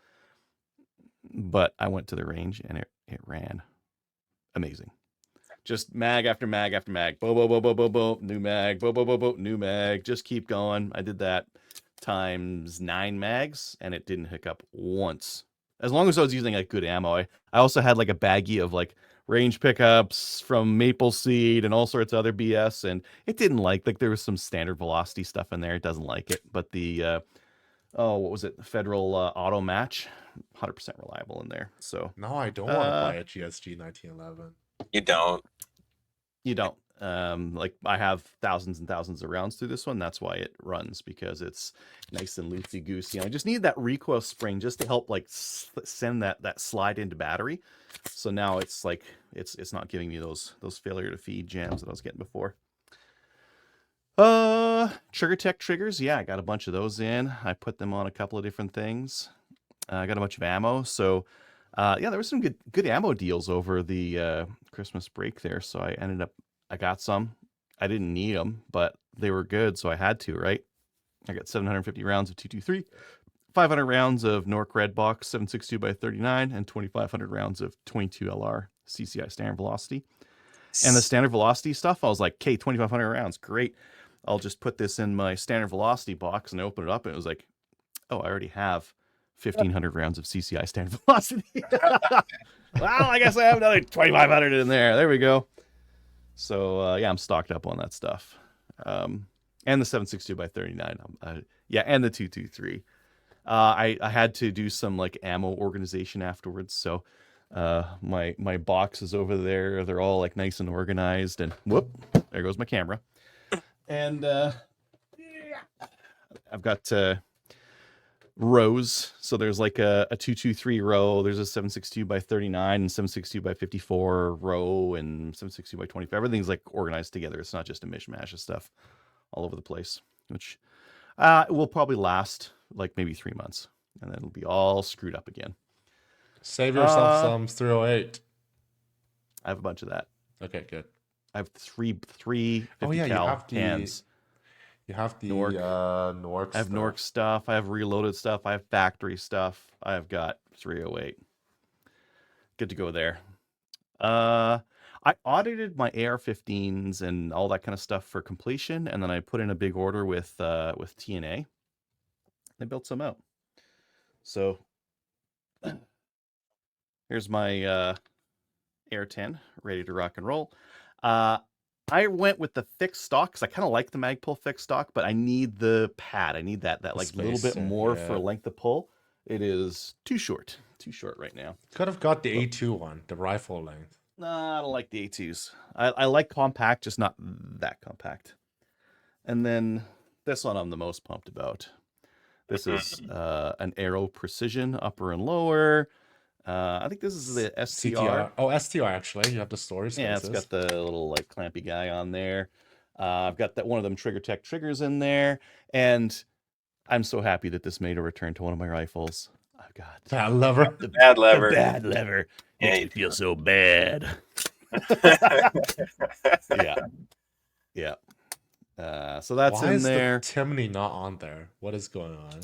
But I went to the range and it ran amazing. Just mag after mag after mag. Bo, bo, bo, bo, bo, bo, new mag. Bo, bo, bo, bo, new mag. Just keep going. I did that times 9 mags and it didn't hiccup once. As long as I was using like good ammo. I also had like a baggie of like range pickups from Maple Seed and all sorts of other BS, and it didn't like there was some standard velocity stuff in there. It doesn't like it, but the what was it? Federal auto match, 100% reliable in there. So Now I don't want to buy a GSG 1911. You don't. you don't. Like I have thousands and thousands of rounds through this one. That's why it runs, because it's nice and loosey goosey. I just need that recoil spring just to help like send that slide into battery. So now it's like it's not giving me those failure to feed jams that I was getting before. Trigger Tech triggers. Yeah, I got a bunch of those in. I put them on a couple of different things. I got a bunch of ammo. So there were some good ammo deals over the Christmas break there. So I got some. I didn't need them, but they were good, so I had to, right? I got 750 rounds of 223, 500 rounds of Nork Red Box 7.62 by 39, and 2,500 rounds of 22 LR CCI standard velocity. And the standard velocity stuff, I was like, okay, 2,500 rounds, great. I'll just put this in my standard velocity box, and I opened it up, and it was like, oh, I already have 1,500 rounds of CCI standard velocity. Well, I guess I have another 2,500 in there. There we go. So I'm stocked up on that stuff, and the 7.62 by 39. And the 223. I had to do some like ammo organization afterwards, so my box is over there. They're all like nice and organized, and whoop, there goes my camera. And I've got rows. So there's like a 223 row. There's a 7.62 by 39 and 7.62 by 54 row and 7.62 by 25. Everything's like organized together. It's not just a mishmash of stuff all over the place, which will probably last like maybe 3 months, and then it'll be all screwed up again. Save yourself some 308. I have a bunch of that. Okay, good. I have three 50 Oh yeah, you cal have cans. You have the Nork. Nork. I have Nork stuff. I have reloaded stuff. I have factory stuff. I've got 308. Good to go there. I audited my AR-15s and all that kind of stuff for completion, and then I put in a big order with TNA. They built some out. So here's my AR-10 ready to rock and roll. I went with the fixed stock because I kind of like the Magpul fixed stock, but I need the pad. I need that like little bit more for length of pull. It is too short right now. Could have got the A2 one, the rifle length. Nah, I don't like the A2s. I like compact, just not that compact. And then this one I'm the most pumped about. This is an Aero Precision upper and lower. I think this is the STR. CTR. Oh, STR actually. You have the storage spaces. Yeah, it's got the little like clampy guy on there. I've got that one of them Trigger Tech triggers in there, and I'm so happy that this made a return to one of my rifles. I've got Bad lever. The bad lever. The bad lever Yeah, makes you me feel so bad. Yeah. Yeah. So that's Why in is there. the Timney not on there? What is going on?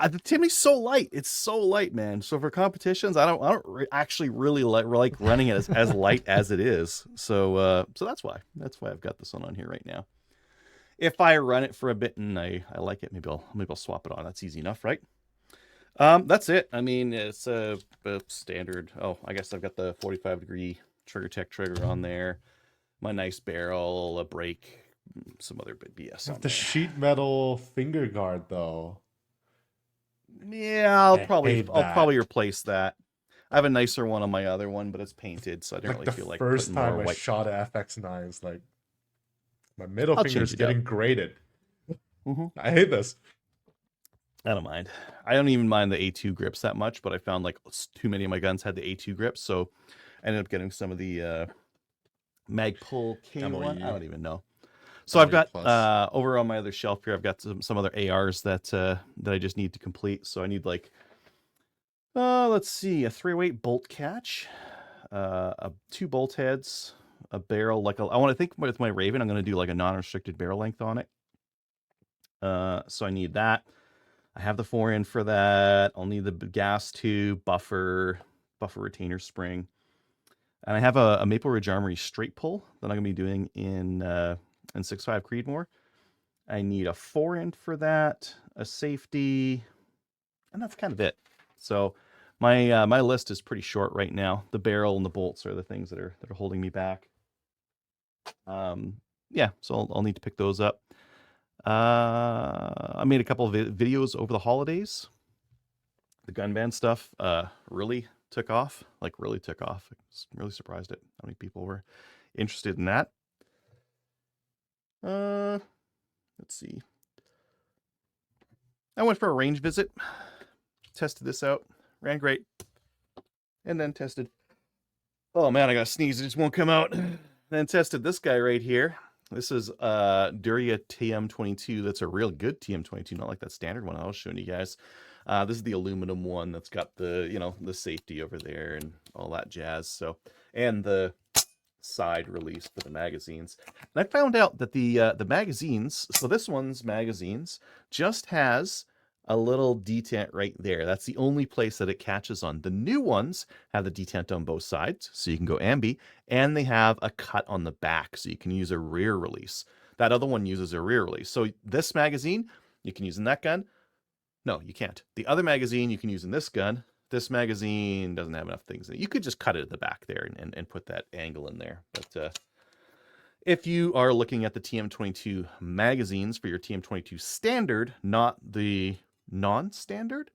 The Timmy's so light. It's so light, man. So for competitions, I don't actually really like running it as light as it is. So that's why I've got this one on here right now. If I run it for a bit and I like it, maybe I'll swap it on. That's easy enough, right? That's it. I mean, it's a standard. Oh, I guess I've got the 45-degree Trigger Tech trigger on there. My nice barrel, a brake, some other BS on The there. sheet metal finger guard, though. Yeah, I'll I probably hate that. replace that. I have a nicer one on my other one, but it's painted, so I don't Like really the feel like first putting more time I white. shot a FX9, it's like my middle I'll finger change is it up. getting grated. Mm-hmm. I hate this. I don't mind. I don't even mind the A2 grips that much, but I found like too many of my guns had the A2 grips, so I ended up getting some of the Magpul K1. MOE. I don't even know. So I've got Plus. over on my other shelf here, I've got some other ARs that I just need to complete. So I need like let's see, a 308 bolt catch, two bolt heads, a barrel. I want to think with my Raven, I'm going to do like a non-restricted barrel length on it. So I need that. I have the 4N for that. I'll need the gas tube, buffer retainer spring. And I have a Maple Ridge Armory straight pull that I'm going to be doing in 6.5 Creedmoor. I need a 4N for that, a safety, and that's kind of it. So my list is pretty short right now. The barrel and the bolts are the things that are holding me back. Yeah, so I'll need to pick those up. I made a couple of videos over the holidays. The gun ban stuff really took off. Like really took off. I was really surprised at how many people were interested in that. Let's see. I went for a range visit. Tested this out. Ran great. And then tested. Oh man, I got to sneeze. It just won't come out. Then tested this guy right here. This is Duria TM22. That's a real good TM22, not like that standard one I was showing you guys. This is the aluminum one that's got the the safety over there and all that jazz. So, and the side release for the magazines. And I found out that the magazines. So this one's magazines just has a little detent right there. That's the only place that it catches on. The new ones have the detent on both sides, so you can go ambi, and they have a cut on the back, so you can use a rear release. That other one uses a rear release. So this magazine, you can use in that gun. No, you can't. The other magazine you can use in this gun. This magazine doesn't have enough things in it. You could just cut it at the back there and put that angle in there. But if you are looking at the TM22 magazines for your TM22 standard, not the non-standard,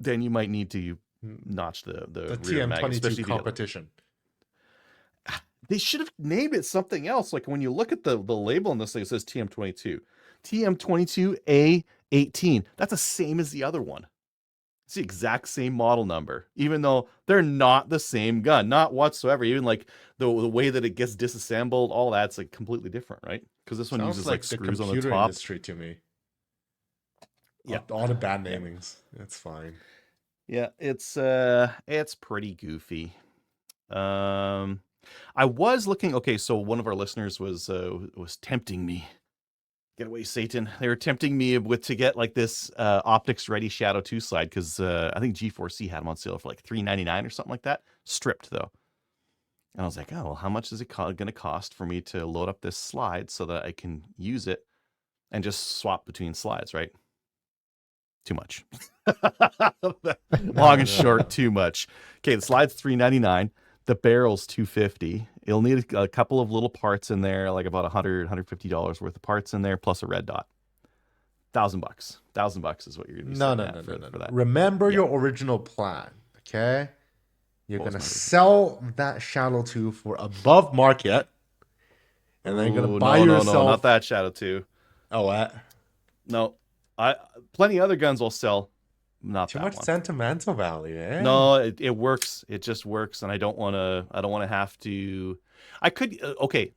then you might need to notch the rear mag, especially TM22 competition. They should have named it something else. Like when you look at the label on this thing, it says TM22. TM22A18. That's the same as the other one. It's the exact same model number, even though they're not the same gun, not whatsoever. Even like the way that it gets disassembled, all that's like completely different, right? Because this one Sounds uses like like the screws on the computer top. industry to me. Yeah, All the bad namings. That's fine. Yeah, it's pretty goofy. I was looking. Okay, so one of our listeners was tempting me. Get away, Satan! They were tempting me to get like this Optics Ready Shadow 2 slide because I think G4C had them on sale for like $3.99 or something like that, stripped though. And I was like, oh well, how much is it going to cost for me to load up this slide so that I can use it and just swap between slides, right? Too much. Long and short, too much. Okay, the slide's $3.99. The barrel's $250. You'll need a couple of little parts in there, like about $150 worth of parts in there, plus a red dot. $1,000. $1,000 is what you're gonna be No. for that. Remember your original plan, okay? You're What was gonna my sell that Shadow 2 for above market, and then you're gonna buy yourself. No, not that Shadow 2. Oh, what? No, plenty of other guns will sell. Not Too that much one. sentimental value, eh? No, it works. It just works, and I don't want to have to. I could okay,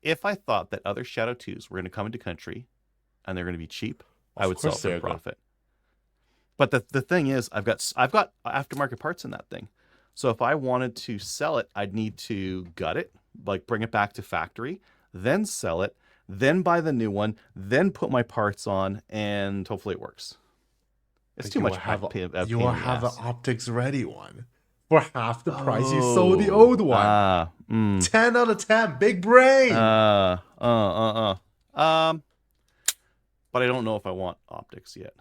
if I thought that other Shadow 2s were going to come into country, and they're going to be cheap, I would sell it for a profit. But the thing is, I've got aftermarket parts in that thing. So if I wanted to sell it, I'd need to gut it, like bring it back to factory, then sell it, then buy the new one, then put my parts on, and hopefully it works. It's too much. You will have an optics ready one for half the price you sold the old one. 10 out of 10, big brain. But I don't know if I want optics yet.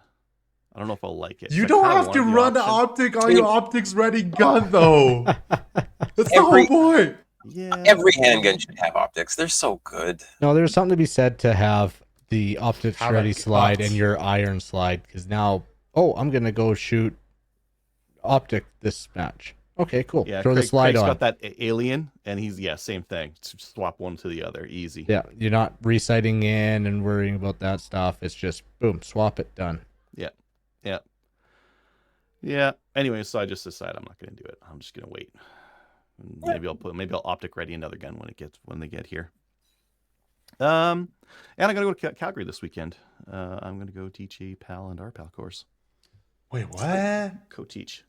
I don't know if I'll like it. You don't have to run the optic on your optics ready gun, though. That's the whole point. Yeah. Every handgun should have optics. They're so good. No, there's something to be said to have the optics ready slide and your iron slide, because now, I'm going to go shoot optic this match. Okay, cool. Yeah, throw the slide on. Got that alien, and he's same thing. Swap one to the other, easy. Yeah, you're not resighting in and worrying about that stuff. It's just boom, swap it, done. Yeah. Anyway, so I just decided I'm not going to do it. I'm just going to wait. Maybe I'll optic ready another gun when they get here. And I'm going to go to Calgary this weekend. I'm going to go teach a PAL and RPAL course. Wait, what? Co-teach.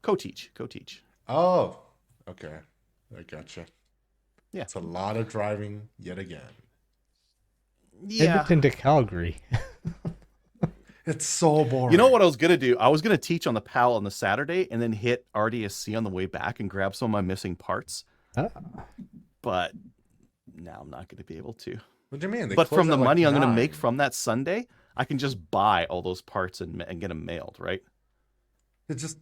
Oh, okay. I gotcha. Yeah. It's a lot of driving yet again. Yeah. Edmonton to Calgary. It's so boring. You know what I was going to do? I was going to teach on the PAL on the Saturday and then hit RDSC on the way back and grab some of my missing parts. But now I'm not going to be able to. What do you mean? But from the money I'm going to make from that Sunday, I can just buy all those parts and get them mailed, right? It's just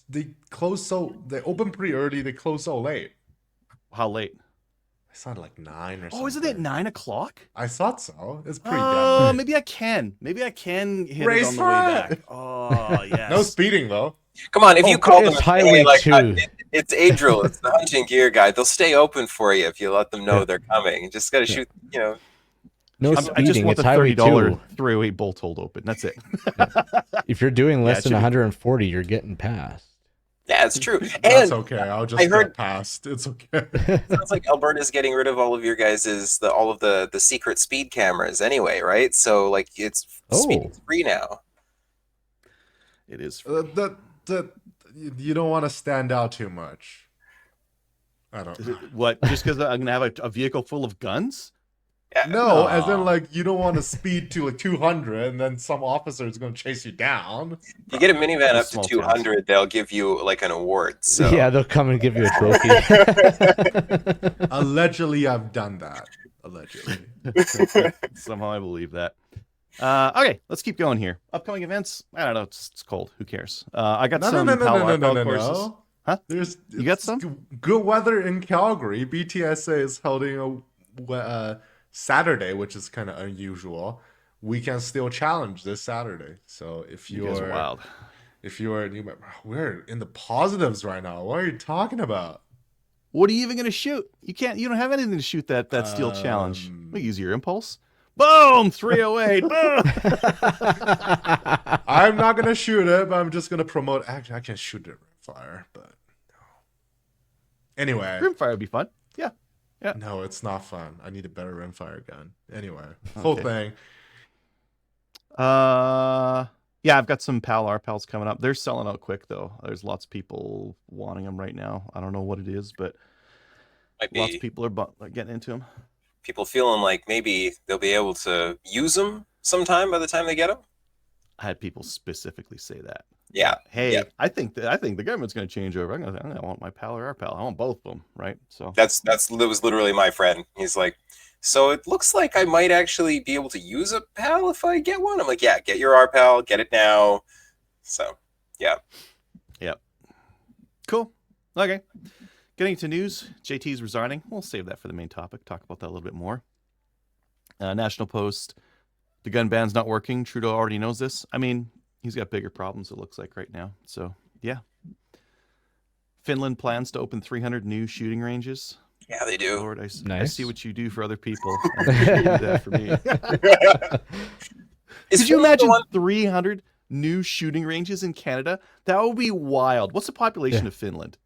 they close they open pretty early, they close so late. How late? I saw it like 9 or something. Oh, isn't it 9 o'clock? I thought so. It's pretty damn late. Maybe I can hit it on the way back. Oh, yes. No speeding though. Come on, if you call them Highway 2. It's Adriel, it's the hunting gear guy. They'll stay open for you if you let them know they're coming. You just got to shoot, No speeding. I just want it's the Highway 2. $30 bolt hold open. That's it. If you're doing less than 140, you're getting past. Yeah, it's true. That's okay. I'll just get past. It's okay. Sounds like Alberta's getting rid of all of your guys' all of the secret speed cameras anyway, right? So like it's speed free now. It is. You don't want to stand out too much. I don't. What? Just because I'm gonna have a vehicle full of guns? Yeah, no, as in like you don't want to speed to like 200 and then some officer is going to chase you down. If you get a minivan up to 200, they'll give you like an award. So. Yeah, they'll come and give you a trophy. Allegedly, I've done that. Allegedly. Somehow I believe that. Okay, let's keep going here. Upcoming events? I don't know. It's cold. Who cares? I got some courses. Huh? You got some? Good weather in Calgary. BTSA is holding a Saturday, which is kind of unusual. Weekend Steel Challenge this Saturday. So if you're wild. If you're a new member, we're in the positives right now. What are you talking about? What are you even going to shoot? You don't have anything to shoot that Steel Challenge. We use your impulse. Boom! 308. Boom! I'm not going to shoot it, but I'm just going to promote. Actually, I can shoot it rimfire, but no. Anyway. Rimfire would be fun. Yeah. Yeah. No, it's not fun. I need a better rimfire gun. Anyway, whole thing. Yeah, I've got some PAL RPALs coming up. They're selling out quick though. There's lots of people wanting them right now. I don't know what it is, but lots of people are getting into them. People feeling like maybe they'll be able to use them sometime by the time they get them. I had people specifically say that. Yeah. Hey, yeah. I think the government's going to change over. I'm gonna want my PAL or RPAL. I want both of them, right? So that was literally my friend. He's like, so it looks like I might actually be able to use a PAL if I get one. I'm like, yeah, get your RPAL, get it now. So, yeah. Yep. Cool. Okay. Getting to news. JT's resigning. We'll save that for the main topic. Talk about that a little bit more. National Post. The gun ban's not working. Trudeau already knows this. I mean, he's got bigger problems, it looks like, right now. So, yeah. Finland plans to open 300 new shooting ranges. Yeah, they do. Lord, Nice. I see what you do for other people. I appreciate you do that for me. Could you imagine 300 new shooting ranges in Canada? That would be wild. What's the population of Finland?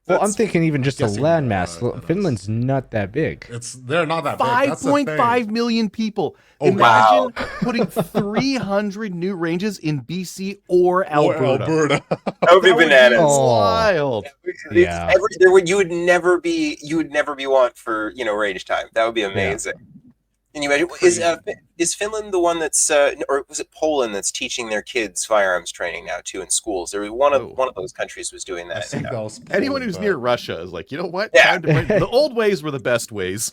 Well, I'm thinking even just a guessing landmass. more, that is. Finland's not that big. They're not that big. That's the thing. 5.5 million people. Oh, Imagine putting 300 new ranges in BC or Alberta. That would be bananas. Wild. Yeah. You would never be want for range time. That would be amazing. Can you imagine? Is Finland the one that's or was it Poland that's teaching their kids firearms training now too in schools? There was one of those countries was doing that. I think that was Anyone who's near Russia is like, you know what? Yeah. Time to bring, the old ways were the best ways.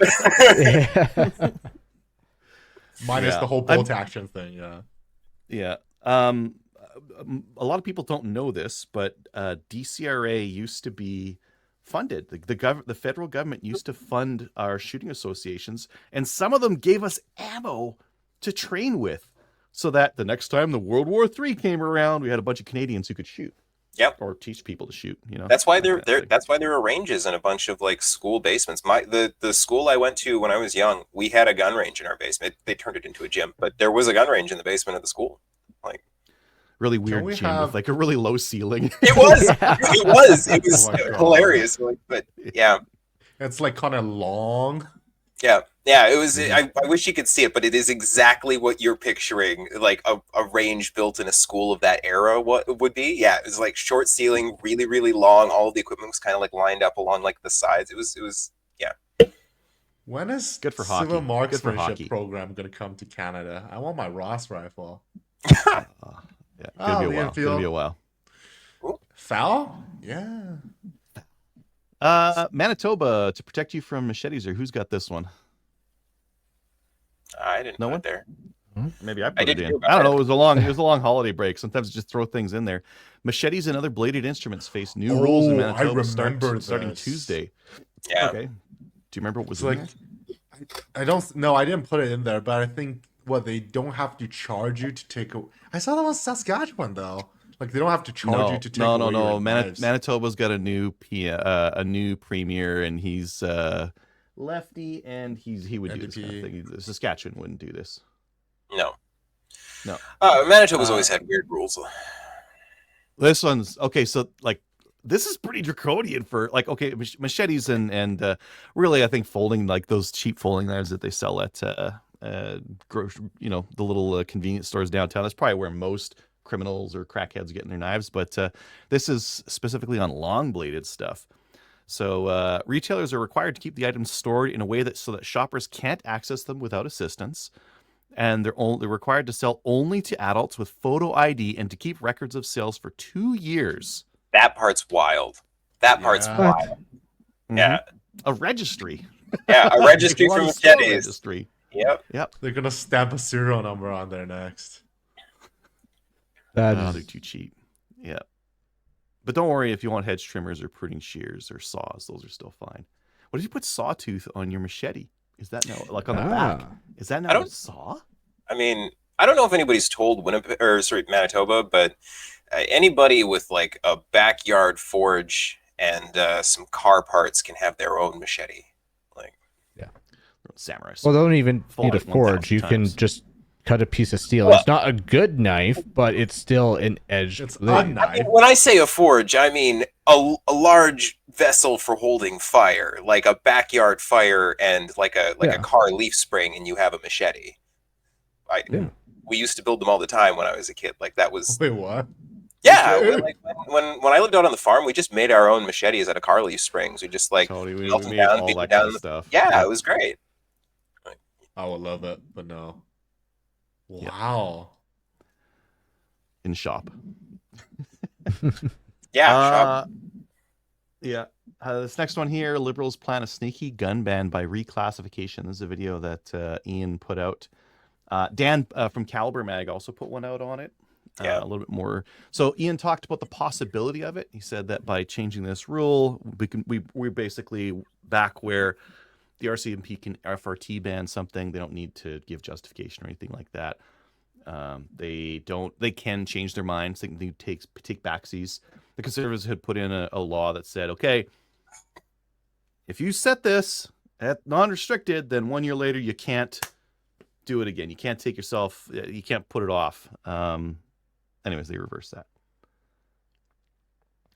Minus the whole bolt action thing. Yeah. A lot of people don't know this, but DCRA used to be funded. The federal government used to fund our shooting associations, and some of them gave us ammo to train with, so that the next time the World War III came around, we had a bunch of Canadians who could shoot. Yep. Or teach people to shoot. That's why that's why there are ranges in a bunch of like school basements. The school I went to when I was young, we had a gun range in our basement. They turned it into a gym, but there was a gun range in the basement of the school. Like really weird gym with like a really low ceiling. It was. It was hilarious. But yeah. It's like kind of long. Yeah, it was. I wish you could see it, but it is exactly what you're picturing, like a range built in a school of that era. What would be? Yeah, it was like short ceiling, really, really long. All of the equipment was kind of like lined up along like the sides. It was. Yeah. When is good for hockey? Civil Marksmanship program gonna come to Canada? I want my Ross rifle. Yeah, gonna be a while. Foul? Yeah. Manitoba, to protect you from machetes, or who's got this one? I didn't know it there. Maybe I put it in. I don't know. It was a long holiday break. Sometimes just throw things in there. Machetes and other bladed instruments face new rules in Manitoba starting Tuesday. Yeah. Okay. Do you remember what was like? in there? I don't. No, I didn't put it in there. But I think they don't have to charge you to take. I saw that was Saskatchewan though. Like they don't have to charge you to take. No. Manitoba's got a new premier, and he's lefty, and he would do this kind of thing. Saskatchewan wouldn't do this. No. Manitoba's always had weird rules. This one's okay. So like, this is pretty draconian for like, okay, machetes and really, I think folding, like those cheap folding knives that they sell at the little convenience stores downtown. That's probably where most criminals or crackheads getting their knives. But this is specifically on long bladed stuff. So retailers are required to keep the items stored in a way so that shoppers can't access them without assistance. And they're required to sell only to adults with photo ID and to keep records of sales for 2 years. That part's wild. Mm-hmm. Yeah. A registry. Yeah, a registry for machetes. Registry. Yep. They're gonna stamp a serial number on there next. They're too cheap. Yeah. But don't worry if you want hedge trimmers or pruning shears or saws; those are still fine. What if you put sawtooth on your machete? Is that now like on the back? Is that now a saw? I mean, I don't know if anybody's told Manitoba, but anybody with like a backyard forge and some car parts can have their own machete. Like, samurai. Well, they don't even need a forge. You can just cut a piece of steel. Well, it's not a good knife, but it's still an edged. It's a knife. When I say a forge, I mean a large vessel for holding fire, like a backyard fire, and like a car leaf spring, and you have a machete. We used to build them all the time when I was a kid. Like that was. Wait, what? Yeah, when I lived out on the farm, we just made our own machetes out of car leaf springs. We just like we made all that kind of stuff. Yeah, it was great. I would love it, but no. Wow. In shop. Shop. Yeah. This next one here, Liberals plan a sneaky gun ban by reclassification. This is a video that Ian put out. Dan from Caliber Mag also put one out on it. A little bit more. So Ian talked about the possibility of it. He said that by changing this rule, we're basically back where the RCMP can FRT ban something. They don't need to give justification or anything like that. They can change their minds. They can take backsies. The Conservatives had put in a law that said, okay, if you set this at non-restricted, then 1 year later you can't do it again. You can't you can't put it off. Anyways, they reversed that.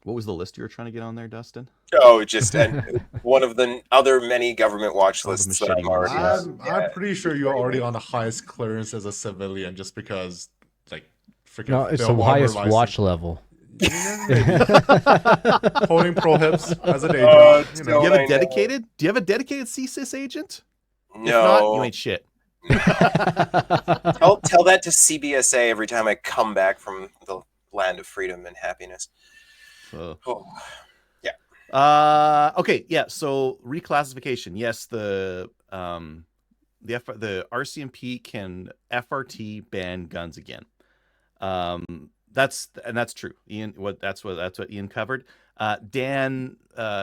What was the list you were trying to get on there, Dustin? Oh, just and one of the other many government watch All the lists that machete I'm already ones, on. I'm pretty sure you're already on the highest clearance as a civilian, just because like freaking No, it's the armor highest license. watch level. Maybe. Holding prohibs as an agent. Oh, you do know. you have I a know. dedicated? Do you have a dedicated CSIS agent? No. If not, you ain't shit. Tell that to CBSA every time I come back from the land of freedom and happiness. So, Oh, okay, yeah. So reclassification. Yes, the RCMP can FRT ban guns again. That's true. That's what Ian covered. Dan,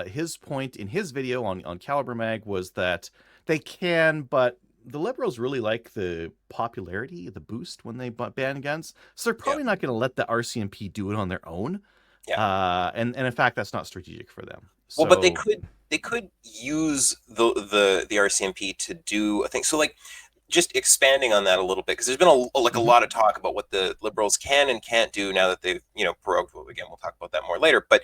his point in his video on Caliber Mag was that they can, but the liberals really like the popularity, the boost when they ban guns. So they're probably not going to let the RCMP do it on their own. Yeah. And in fact, that's not strategic for them. well, but they could use the RCMP to do a thing. So like, just expanding on that a little bit, because there's been a lot of talk about what the liberals can and can't do now that they've prorogued. Well, again, we'll talk about that more later. But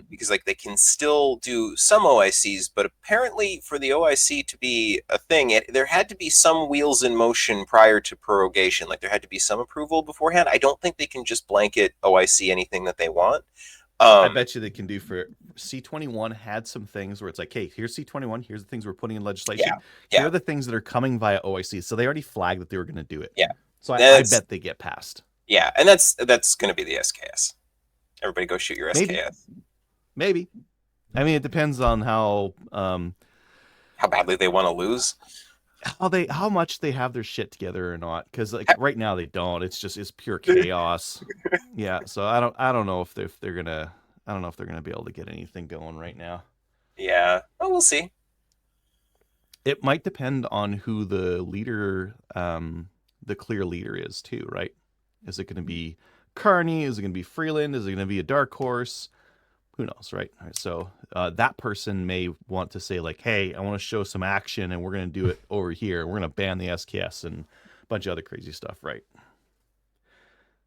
because like they can still do some OICs, but apparently for the OIC to be a thing, there had to be some wheels in motion prior to prorogation. Like there had to be some approval beforehand. I don't think they can just blanket OIC anything that they want. I bet you they can do for C21 had some things where it's like, hey, here's C21, here's the things we're putting in legislation. Here are the things that are coming via OIC. So they already flagged that they were going to do it. Yeah. So I bet they get passed. Yeah, and that's going to be the SKS. Everybody go shoot your SKS. Maybe. I mean, it depends on how badly they want to lose. How much they have their shit together or not, because like right now they don't. It's pure chaos. Yeah, so I don't know if they're gonna be able to get anything going right now. Yeah, well, we'll see. It might depend on who the leader, the clear leader is too, right? Is it going to be Carney? Is it going to be Freeland? Is it going to be a dark horse? Who knows, right? All right, so that person may want to say like, hey, I want to show some action and we're going to do it over here. We're going to ban the SKS and a bunch of other crazy stuff, right?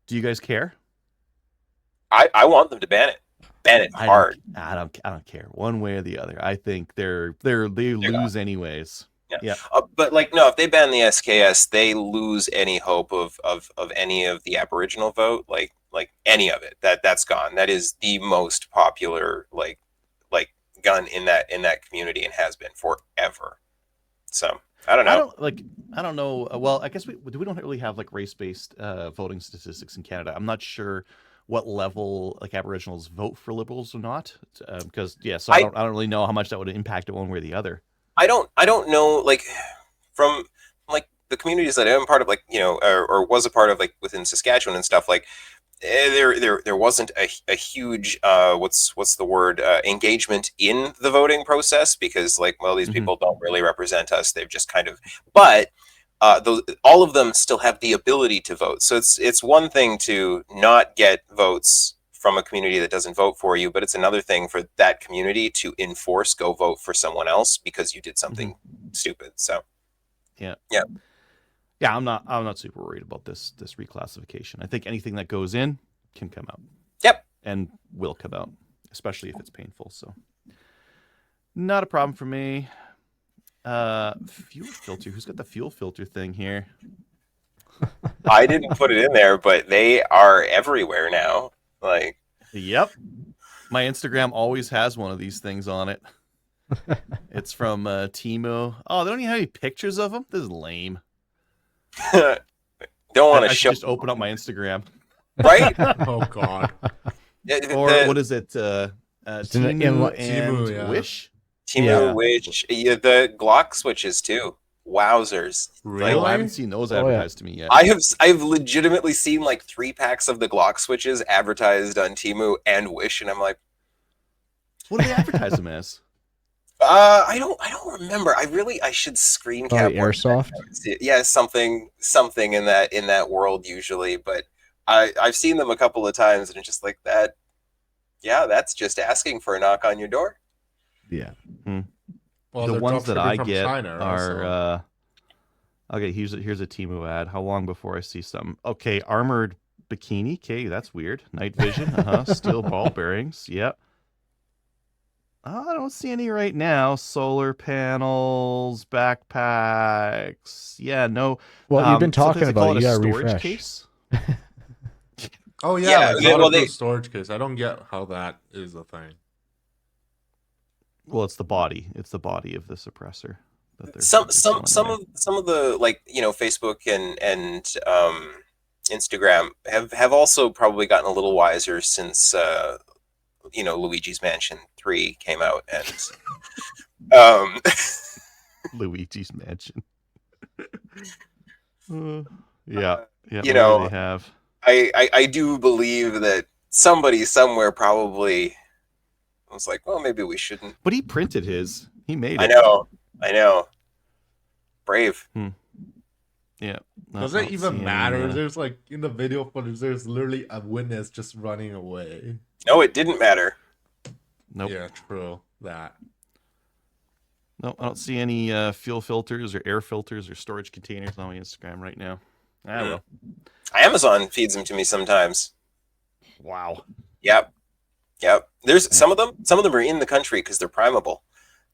Do you guys care? I want them to ban it. Ban it hard. I don't care one way or the other. I think they lose anyways. Yeah. But like, no, if they ban the SKS, they lose any hope of any of the Aboriginal vote. Like any of it, that's gone. That is the most popular like gun in that community and has been forever. So I don't know. I don't know. Well, I guess we don't really have like race-based voting statistics in Canada. I'm not sure what level like Aboriginals vote for Liberals or not, because so I don't really know how much that would impact it one way or the other. I don't know, like from like the communities that I'm part of, like or was a part of, like within Saskatchewan and stuff, like there wasn't a huge what's the word, engagement in the voting process, because like, well, these people don't really represent us. They've just kind of, but all of them still have the ability to vote. So it's one thing to not get votes from a community that doesn't vote for you, but it's another thing for that community to enforce go vote for someone else because you did something stupid. So yeah, I'm not super worried about this reclassification. I think anything that goes in can come out. Yep. And will come out, especially if it's painful. So not a problem for me. Fuel filter. Who's got the fuel filter thing here? I didn't put it in there, but they are everywhere now. Like, yep. My Instagram always has one of these things on it. It's from Timo. Oh, they don't even have any pictures of them? This is lame. Don't want to show. Just open up my Instagram. Right? Oh God. Or what is it? Timu and Wish? Timu, Wish. Yeah, the Glock switches too. Wowzers. Really? I haven't seen those advertised to me yet. I've legitimately seen like 3 packs of the Glock switches advertised on Timu and Wish, and I'm like, what do they advertise them as? I don't remember. I should screen cap airsoft. Yeah, something in that world usually, but I've seen them a couple of times and it's just like that. Yeah, that's just asking for a knock on your door. Yeah. Well, the ones that I get China, are okay. Here's a Temu ad. How long before I see something? Okay, armored bikini. Okay, that's weird. Night vision. Steel ball bearings. Yep. I don't see any right now. Solar panels, backpacks. Yeah, no. Well, you've been Sometimes talking they call about it. it You a gotta storage refresh. case. Oh yeah, Yeah, like yeah, well, waterproof storage case. I don't get how that is a thing. Well, it's the body. It's the body of the suppressor that they're some selling away. some of the, like, Facebook and Instagram have also probably gotten a little wiser since Luigi's Mansion 3 came out, and Luigi's Mansion. Yeah, maybe they have. I do believe that somebody somewhere probably was like, well, maybe we shouldn't. But he printed his. He made I it. know. Brave. Yeah. Does it even matter? There's like in the video footage, there's literally a witness just running away. No, it didn't matter. Nope. Yeah, true. That. No, I don't see any fuel filters or air filters or storage containers on my Instagram right now. Well. Amazon feeds them to me sometimes. Wow. Yep. There's some of them are in the country because they're primable,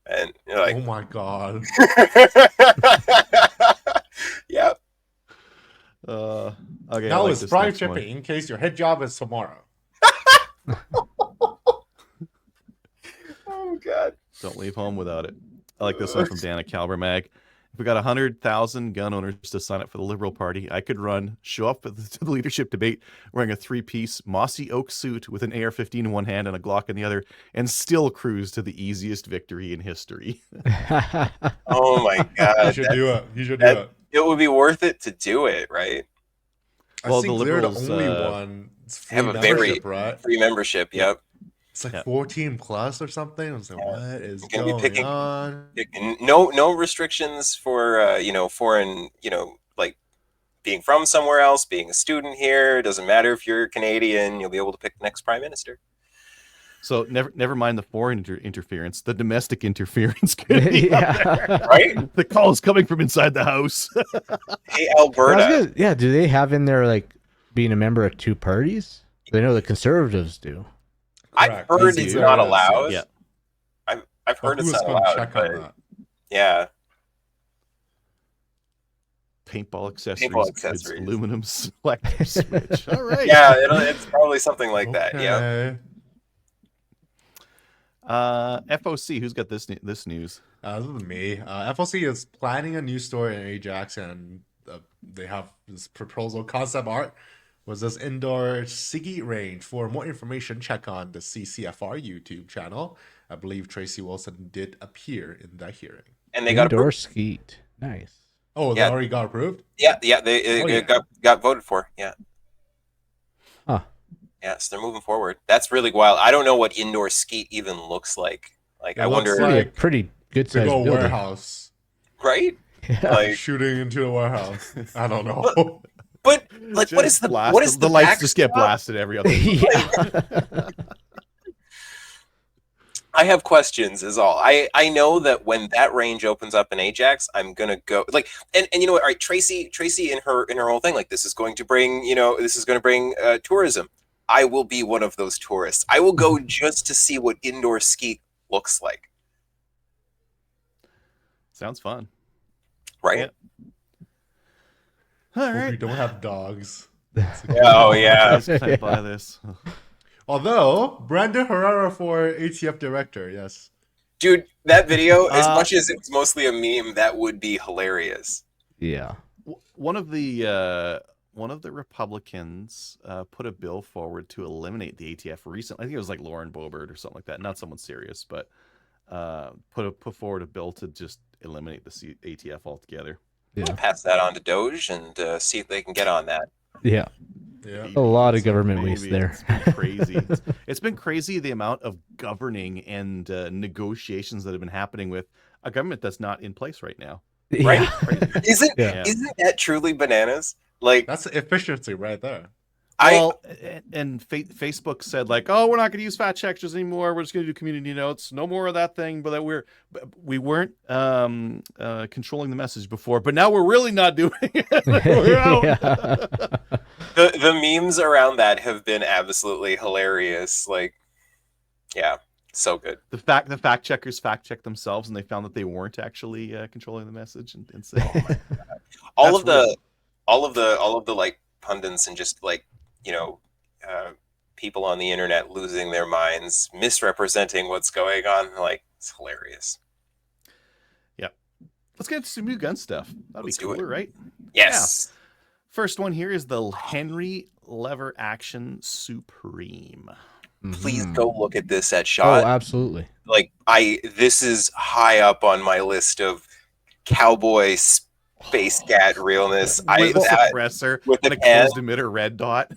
and you're like, oh my god. Yep. Okay. Now like it's this prime next shipping one. in case your head job is tomorrow. Oh god. Don't leave home without it. I like this one from Dana Caliber Mag. If we got 100,000 gun owners to sign up for the Liberal Party, I could show up at to the leadership debate wearing a 3-piece mossy oak suit with an AR-15 in one hand and a Glock in the other, and still cruise to the easiest victory in history. Oh my god. You should do it. You should do it. It would be worth it to do it, right? Well, I think the they're the Liberals, only one. It's free have a membership, right? free membership. Yep. It's like Yeah. 14 plus or something. I was like, what is You're gonna be going picking- on? No restrictions for foreign, like being from somewhere else, being a student here. It doesn't matter if you're Canadian. You'll be able to pick the next prime minister. So never mind the foreign interference, the domestic interference could be Right? The call is coming from inside the house. Hey, Alberta. Yeah, do they have in there like being a member of two parties? I know the Conservatives do. I've Correct. heard They it's do. not allowed. Yeah. I've heard it's Who's not gonna allowed. check on But that? yeah. Paintball accessories, Paintball goods, accessories. aluminum selector switch. All right. Yeah, it's probably something like that. Yeah. Okay. FOC, who's got this news? This is me. FLC is planning a new store in Ajax, and they have this proposal concept art was this indoor ski range. For more information, check on the CCFR YouTube channel. I believe Tracy Wilson did appear in that hearing. And they got Indoor approved. skeet. Nice. Oh, they Yeah. already got approved? Yeah, they Oh, yeah. got voted for. Yeah. Huh. Yes, they're moving forward. That's really wild. I don't know what indoor skeet even looks like. Like, It I looks wonder, like- A pretty good Big sized old building. warehouse. right? Yeah. Like, Shooting into the warehouse. I don't know. but like, what is the Blast- what is the lights just get backstop? blasted every other Yeah. I have questions is all. I know that when that range opens up in Ajax, I'm gonna go like and you know what, all right, Tracy in her whole thing, like this is going to bring, tourism. I will be one of those tourists. I will go just to see what indoor skeet looks like. Sounds fun. Right? Yeah. All Hope you right. don't have dogs. Oh yeah. Guys can't buy this. Although, Brandon Herrera for ATF director, yes. Dude, that video, as Uh, much as it's mostly a meme, that would be hilarious. Yeah. One of the Republicans put a bill forward to eliminate the ATF recently. I think it was like Lauren Boebert or something like that. Not someone serious, but put forward a bill to just eliminate the ATF altogether. Yeah. Pass that on to Doge and see if they can get on that. Yeah. Yeah. A lot of So government maybe waste there. It's been crazy. It's been crazy the amount of governing and negotiations that have been happening with a government that's not in place right now. Right? Yeah. Isn't Yeah. isn't that truly bananas? Like, That's efficiency right there. Well, and Facebook said like, oh, we're not going to use fact checkers anymore. We're just going to do community notes. No more of that thing. But that we weren't controlling the message before, but now we're really not doing it. We're out. Yeah. The memes around that have been absolutely hilarious. Like, yeah, so good. The fact checkers fact checked themselves, and they found that they weren't actually controlling the message, and said, oh my God. all That's of the like pundits and just like, you know, people on the internet losing their minds, misrepresenting what's going on. Like, it's hilarious. Yeah. Let's get into some new gun stuff. That'd Let's be do it. cooler, right? Yes. First one here is the Henry Lever Action Supreme. Please go look at this at Oh, Shot. absolutely. Like, this is high up on my list of cowboy space gat realness. With a suppressor with and the a can. closed emitter red dot.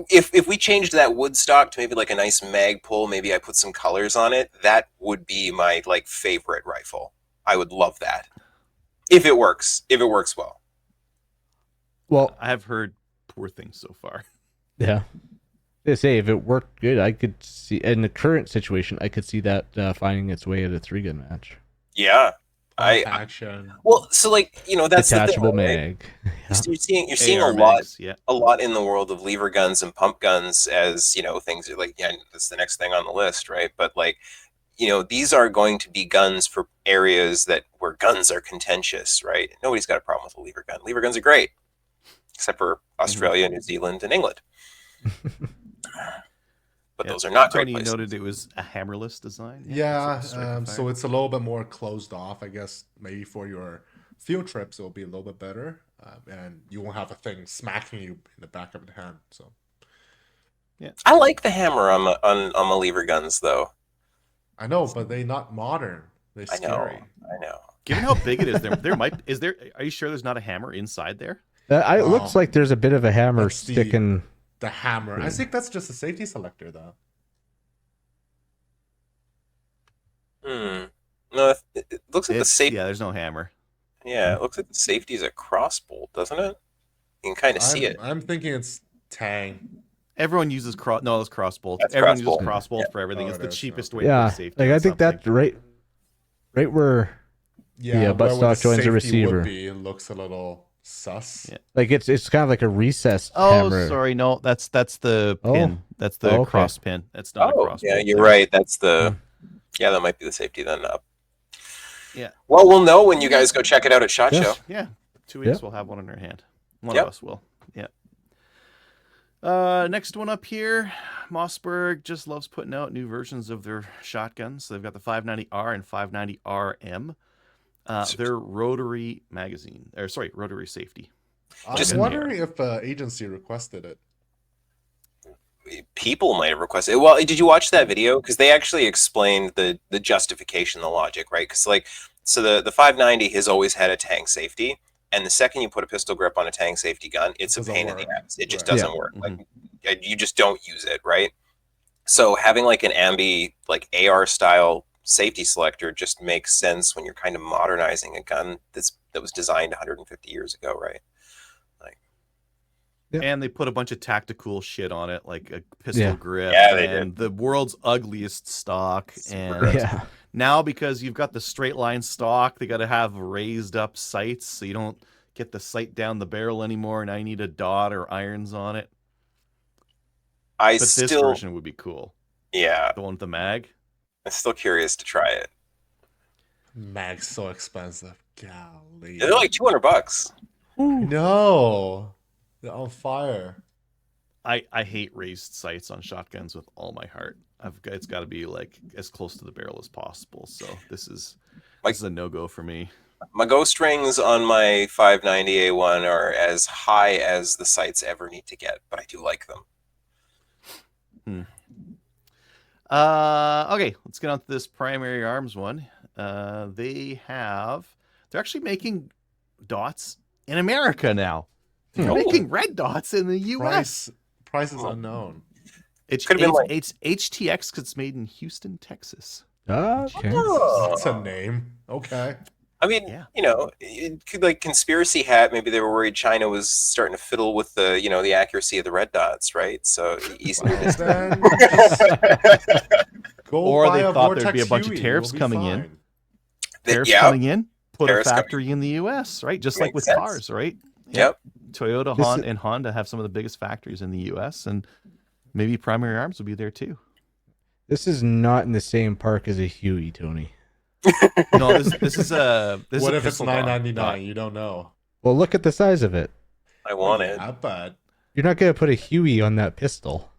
If we changed that wood stock to maybe like a nice mag pull, maybe I put some colors on it, that would be my like favorite rifle. I would love that. If it works well. Well, I have heard poor things so far. yeah. They say if it worked good, I could see in the current situation, I could see that finding its way at a 3-gun match. Yeah. Action. Well, so like, you know, that's Detachable the thing, right? mag. Yeah. You're seeing AR a lot mags, yeah. in the world of lever guns and pump guns, as you know, things are like, yeah, that's the next thing on the list, right? But like, you know, these are going to be guns for areas where guns are contentious, right? Nobody's got a problem with a lever gun. Lever guns are great, except for Australia, New Zealand, and England. But those are not Tony great places. noted it was a hammerless design. Yeah, so striker so fire. it's a little bit more closed off. I guess maybe for your field trips it'll be a little bit better, and you won't have a thing smacking you in the back of the hand. So I like the hammer on my lever guns, though. I know, but they're not modern. They're I know. scary. Given how big it is, there might is there. Are you sure there's not a hammer inside there? It looks like there's a bit of a hammer Let's see. sticking. The hammer. I Yeah. think that's just a safety selector, though. No, it looks like the safety. Yeah, there's no hammer. Yeah, it looks like the safety is a crossbolt, doesn't it? You can kind of see it. I'm thinking it's Tang. Everyone uses those cross bolts. That's Everyone crossbolt. uses cross bolts Yeah. for everything. Oh, It's it the is, cheapest okay. way Yeah, to put safety. like on I think that something. right where Yeah, butt where stock the joins the safety receiver. would be, it looks a little sus. Yeah. like it's kind of like a recessed Oh, hammer. sorry, no, that's the Oh. pin. That's the Oh, okay. cross pin. That's not a Oh, cross yeah, bolt you're there. right. That's the. Yeah, that might be the safety then. Yeah. Well, we'll know when you guys go check it out at SHOT Yeah. Show. Yeah, 2 weeks Yeah. we'll have one in our hand. One Yep. of us will. Yeah. Next one up here, Mossberg just loves putting out new versions of their shotguns. So they've got the 590R and 590RM. They're rotary rotary safety. I'm Just- wondering if agency requested it. People might have requested it. Well, did you watch that video? Because they actually explained the justification, the logic, right? Because the 590 has always had a tang safety, and the second you put a pistol grip on a tang safety gun, it's a Doesn't pain in the work. ass. It just Right. doesn't Yeah. work. Like you just don't use it, right? So having like an ambi like AR style safety selector just makes sense when you're kind of modernizing a gun that was designed 150 years ago, right? Yeah. And they put a bunch of tactical shit on it, like a pistol Yeah. grip Yeah, they and the world's ugliest stock. And gross. Yeah. now because you've got the straight line stock, they got to have raised up sights so you don't get the sight down the barrel anymore. Now you need a dot or irons on it. But this version would be cool. Yeah, The one with the mag. I'm still curious to try it. Mag's so expensive. Golly. They're like $200. No. They're on fire. I hate raised sights on shotguns with all my heart. It's got to be like as close to the barrel as possible. So this is a no-go for me. My ghost rings on my 590A1 are as high as the sights ever need to get, but I do like them. Okay, let's get on to this primary arms one. They're actually making dots in America now. They're making red dots in the U.S. Price is unknown. It's Could've been like- HTX because it's made in Houston, Texas. Okay. Oh. That's a name. Okay. I mean, Yeah. it could, like, conspiracy hat. Maybe they were worried China was starting to fiddle with the, the accuracy of the red dots, right? So easy to Well, miss. then just go Or buy they a thought there'd Vortex be a bunch of Huey, tariffs you'll be coming in. fine. Tariffs Yeah, coming in, put a tariffs coming factory in the U.S., right? Just like Makes with sense. cars, right? Yep. Toyota, This Honda, is- and Honda have some of the biggest factories in the U.S., and maybe Primary Arms will be there too. This is not in the same park as a Huey, Tony. No, this is a this What is a if it's pistol dot. $9.99? You don't know. Well, look at the size of it. I want it. Yeah, but You're not gonna put a Huey on that pistol.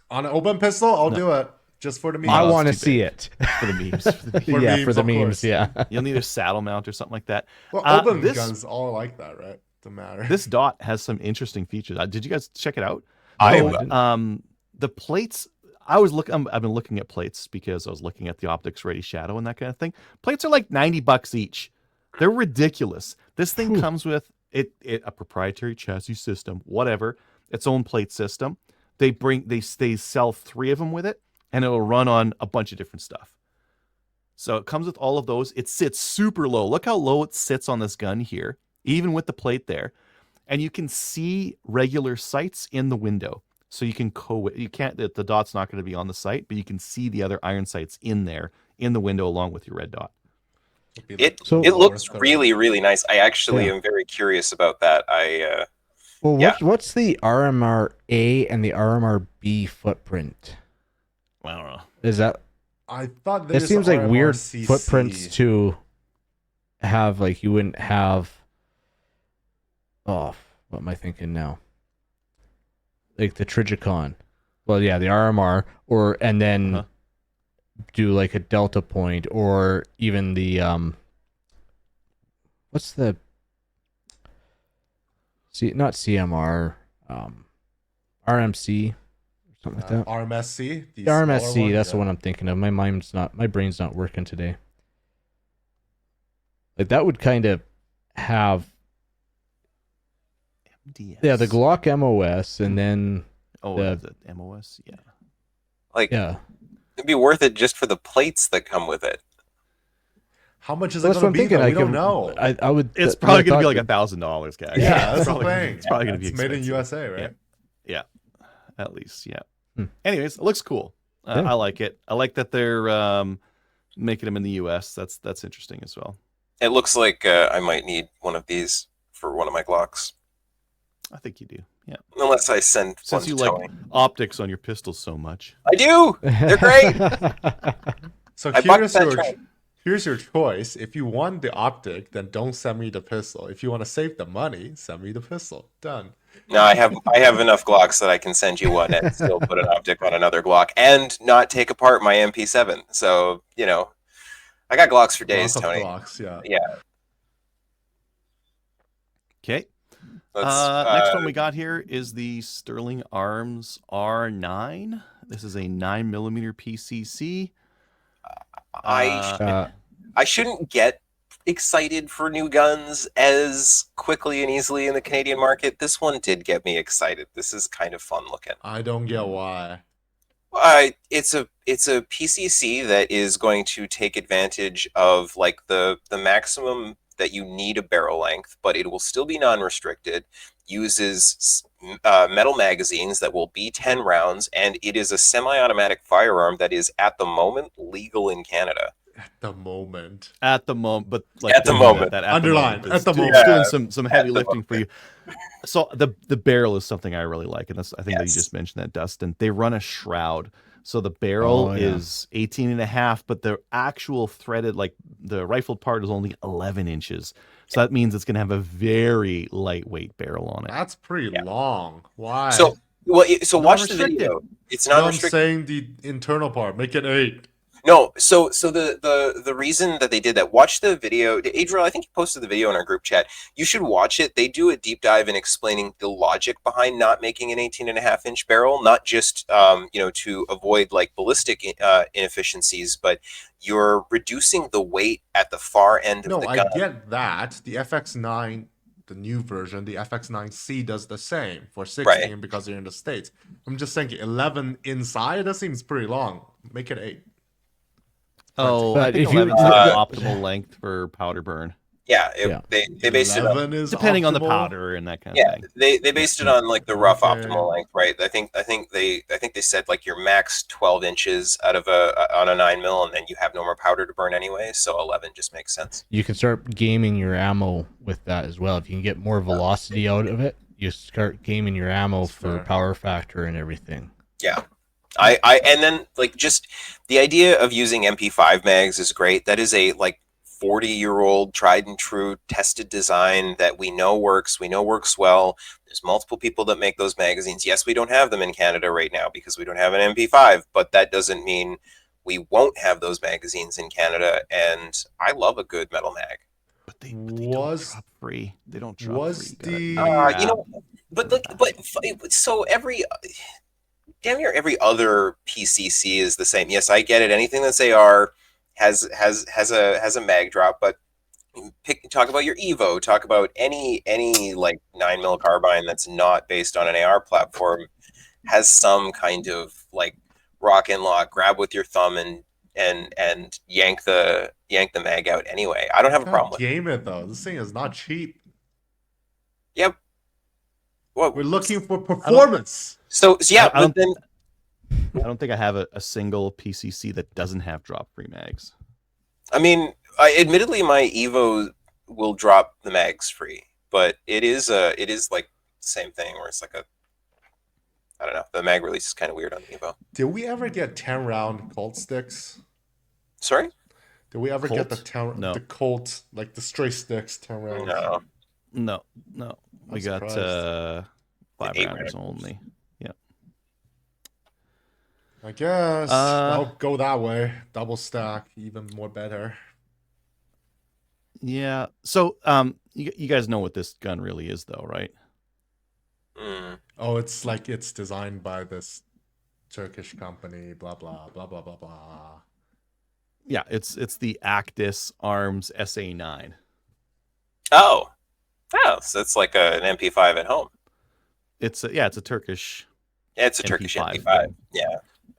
on an open pistol, I'll No. do it just for the memes. I it's want to too see big. it. for the memes. For the memes. For yeah, memes, for the of memes. course. Yeah. You'll need a saddle mount or something like that. Well, Uh, open this- guns all like that, right? Doesn't matter. This dot has some interesting features. Did you guys check it out? I Oh, am. The plates. I've been looking at plates because I was looking at the optics ready shadow and that kind of thing. Plates are like $90 each. They're ridiculous. This thing Whew. comes with a proprietary chassis system, whatever, its own plate system. They sell 3 of them with it, and it'll run on a bunch of different stuff. So it comes with all of those. It sits super low. Look how low it sits on this gun here, even with the plate there. And you can see regular sights in the window. So you can the dot's not going to be on the sight, but you can see the other iron sights in there in the window along with your red dot. It So- it looks Lower really, really nice. I actually Yeah. am very curious about that. Well, Yeah. what's the RMR A and the RMR B footprint? I don't know. Is that? I thought It there's seems like weird RMRCC. footprints to have. Like you wouldn't have. Oh, what am I thinking now? Like the Trigicon. Well, yeah, the RMR, and then Uh-huh. do like a Delta Point, or even the what's the not CMR, RMC, something like that. RMSC. The RMSC, that's the one I'm thinking of. My brain's not working today. Like that would kind of have MDS. the Glock MOS, and then the MOS. Yeah. like yeah. it'd be worth it just for the plates that come with it. How much is Well, it that's what going I'm to be? thinking. Though? We don't could- know. I would. It's I probably going to thought be like $1,000, guys. Yeah, that's the probably, thing. It's probably going to be It's made in expensive. USA, right? Yeah, at least, yeah. Hmm. Anyways, it looks cool. Yeah. I like it. I like that they're making them in the U.S. That's interesting as well. It looks like I might need one of these for one of my Glocks, I think you do. Yeah. unless I send one Since to you like Tony. optics on your pistols so much. I do. They're great. So I bucked that trend. here's your choice. If you want the optic, then don't send me the pistol. If you want to save the money, send me the pistol. Done. No, I have enough Glocks that I can send you one and still put an optic on another Glock and not take apart my MP7. So I got Glocks for days, Lots of Tony. blocks, yeah. Yeah. Okay. Let's, Next one we got here is the Sterling Arms R9. This is a 9mm PCC. I shouldn't get excited for new guns as quickly and easily in the Canadian market. This one did get me excited. This is kind of fun looking. I don't get why. It's a PCC that is going to take advantage of like the maximum that you need a barrel length, but it will still be non-restricted. Uses metal magazines that will be 10 rounds, and it is a semi-automatic firearm that is at the moment legal in Canada. At the moment. At the moment, but like At the moment. that Underline, is at the doing- moment. it's doing some heavy At the lifting for you. So the barrel is something I really like, and that's I think that you Yes. just mentioned that, Dustin. They run a shroud, so the barrel Oh, yeah. is 18 and a half, but the actual threaded, like the rifled part, is only 11 inches. So that means it's going to have a very lightweight barrel on it. That's pretty Yeah. long. Why? So watch the Non-restricted. video. It's No, not I'm restricted. saying the internal part. Make it 8. No, so the reason that they did that, watch the video. Adriel, I think you posted the video in our group chat. You should watch it. They do a deep dive in explaining the logic behind not making an 18.5-inch barrel, not just to avoid like ballistic inefficiencies, but you're reducing the weight at the far end of No, the I gun. get that. The FX9, the new version, the FX9C does the same for 16 Right. because they're in the States. I'm just thinking 11 inside, that seems pretty long. Make it 8. Oh, I But think if you- 11 is the optimal length for powder burn. Yeah, Yeah. they based it on 11 is Depending on the optimal? powder and that kind of yeah thing. they based it on like the rough Okay. optimal length, right? I think they said like your max 12 inches out of on a 9 mil, and then you have no more powder to burn anyway. So 11 just makes sense. You can start gaming your ammo with that as well. If you can get more velocity out of it, you start gaming your ammo That's for fair. power factor and everything. Yeah. I and then like just the idea of using MP5 mags is great. That is a like 40-year-old tried and true tested design that we know works. We know works well. There's multiple people that make those magazines. Yes, we don't have them in Canada right now because we don't have an MP5, but that doesn't mean we won't have those magazines in Canada. And I love a good metal mag. But they don't Was- drop free. They don't drop was free. You the- gotta- You know, but like, so damn near every other PCC is the same. Yes, I get it. Anything that's AR has a mag drop, but talk about your Evo. Talk about any like 9 mil carbine that's not based on an AR platform has some kind of like rock and lock, grab with your thumb and yank the mag out anyway. I don't have a problem with it. Game it though. This thing is not cheap. Yep. Well, We're looking for performance. so yeah, I but then don't think I have a single PCC that doesn't have drop free mags. I mean, admittedly, my Evo will drop the mags free, but it is like the same thing where it's like I don't know. The mag release is kind of weird on the Evo. Did we ever get 10-round Colt sticks? Sorry? Did we ever get the Colt? No. the Colt, like the straight sticks, 10 rounds? No. No. We I'm got surprised. 5 8 rounders rounders. only. Yeah. I guess Uh, I'll go that way. Double stack, even more better. Yeah. So you guys know what this gun really is though, right? Mm. Oh, it's like it's designed by this Turkish company, blah blah blah blah blah blah. Yeah, it's the Actis Arms SA9. Oh, so it's like an MP5 at home. It's a Turkish. Yeah, it's a Turkish MP5 MP5. gun. Yeah.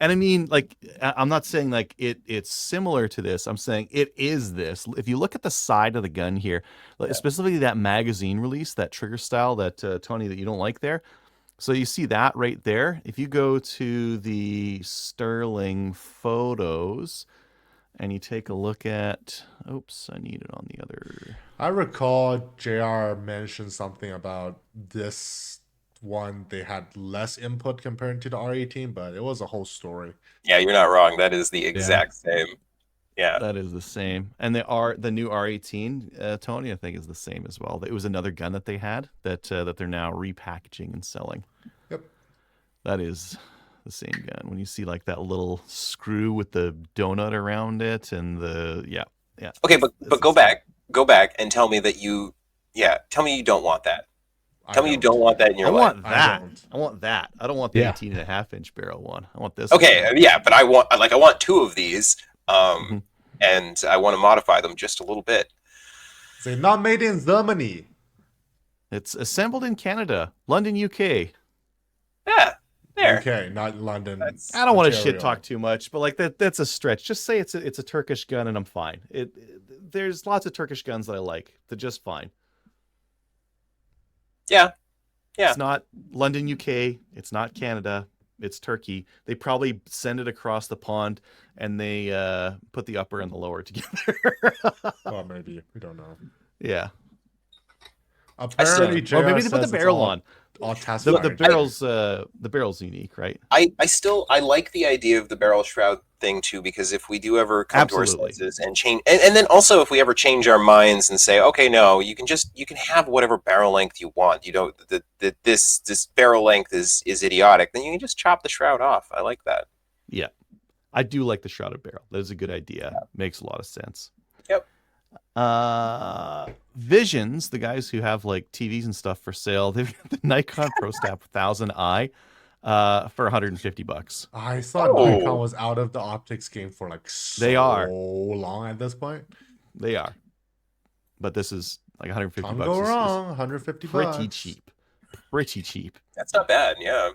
And I mean, like, I'm not saying like it's similar to this. I'm saying it is this. If you look at the side of the gun here, like, specifically that magazine release, that trigger style that Tony, that you don't like there. So you see that right there. If you go to the Sterling photos and you take a look at, oops, I need it on the other. I recall JR mentioned something about this one. They had less input compared to the R18, but it was a whole story. Yeah, you're not wrong. That is the exact same. Yeah. That is the same. And the new R18, Tony, I think is the same as well. It was another gun that they had that they're now repackaging and selling. Yep. That is the same gun. When you see like that little screw with the donut around it and yeah. Okay, but go back and tell me that tell me you don't want that. Tell me you don't want that in your I life. want that. don't. I want that. I don't want the Yeah. 18.5-inch barrel one. I want this Okay, one. yeah, but I want 2 of these, and I want to modify them just a little bit. They're not made in Germany. It's assembled in Canada, London, UK. Yeah, there. Okay, not London. I don't want to Ontario. shit talk too much, but like that's a stretch. Just say it's a Turkish gun and I'm fine. There's lots of Turkish guns that I like. They're just fine. Yeah. Yeah. It's not London, UK. It's not Canada. It's Turkey. They probably send it across the pond and they put the upper and the lower together. Oh, maybe. We don't know. Yeah. Apparently, Or maybe they put the barrel on. All test The fired. barrel's unique, right? I like the idea of the barrel shroud thing too, because if we do ever come to our Absolutely. senses and change, and then also if we ever change our minds and say, okay, no, you can have whatever barrel length you want. You don't this barrel length is idiotic. Then you can just chop the shroud off. I like that. Yeah. I do like the shrouded barrel. That is a good idea. Makes a lot of sense. Yep. Visions, the guys who have like TVs and stuff for sale, they've got the Nikon ProStap 1000i for $150. I thought Oh. Nikon was out of the optics game for like so They are. long at this point. They are. But this is like 150 Can't bucks. go is wrong. 150 pretty bucks. cheap. Pretty cheap. That's not bad. Yeah.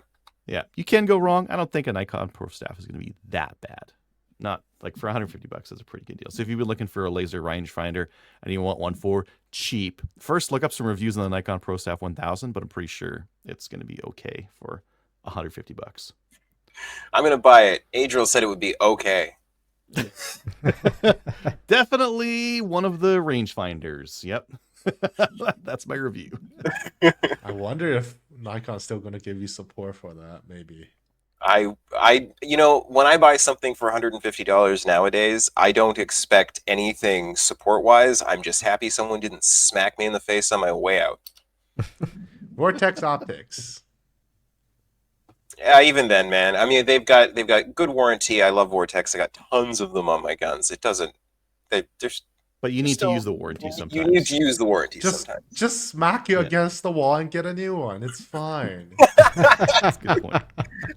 Yeah. You can go wrong. I don't think a Nikon ProStap is going to be that bad. Not like for $150, that's a pretty good deal. So if you've been looking for a laser rangefinder and you want one for cheap, first look up some reviews on the Nikon ProStaff 1000, but I'm pretty sure it's going to be okay for $150. I'm going to buy it. Adriel said it would be okay. Definitely one of the rangefinders. Yep. That's my review. I wonder if Nikon's still going to give you support for that. Maybe. When I buy something for $150 nowadays, I don't expect anything support-wise. I'm just happy someone didn't smack me in the face on my way out. Vortex Optics. Yeah, even then, man. I mean, they've got good warranty. I love Vortex. I got tons of them on my guns. It doesn't. There's. But you need to use the warranty sometimes. You need to use the warranty sometimes. Just smack you against the wall and get a new one. It's fine. That's a good point.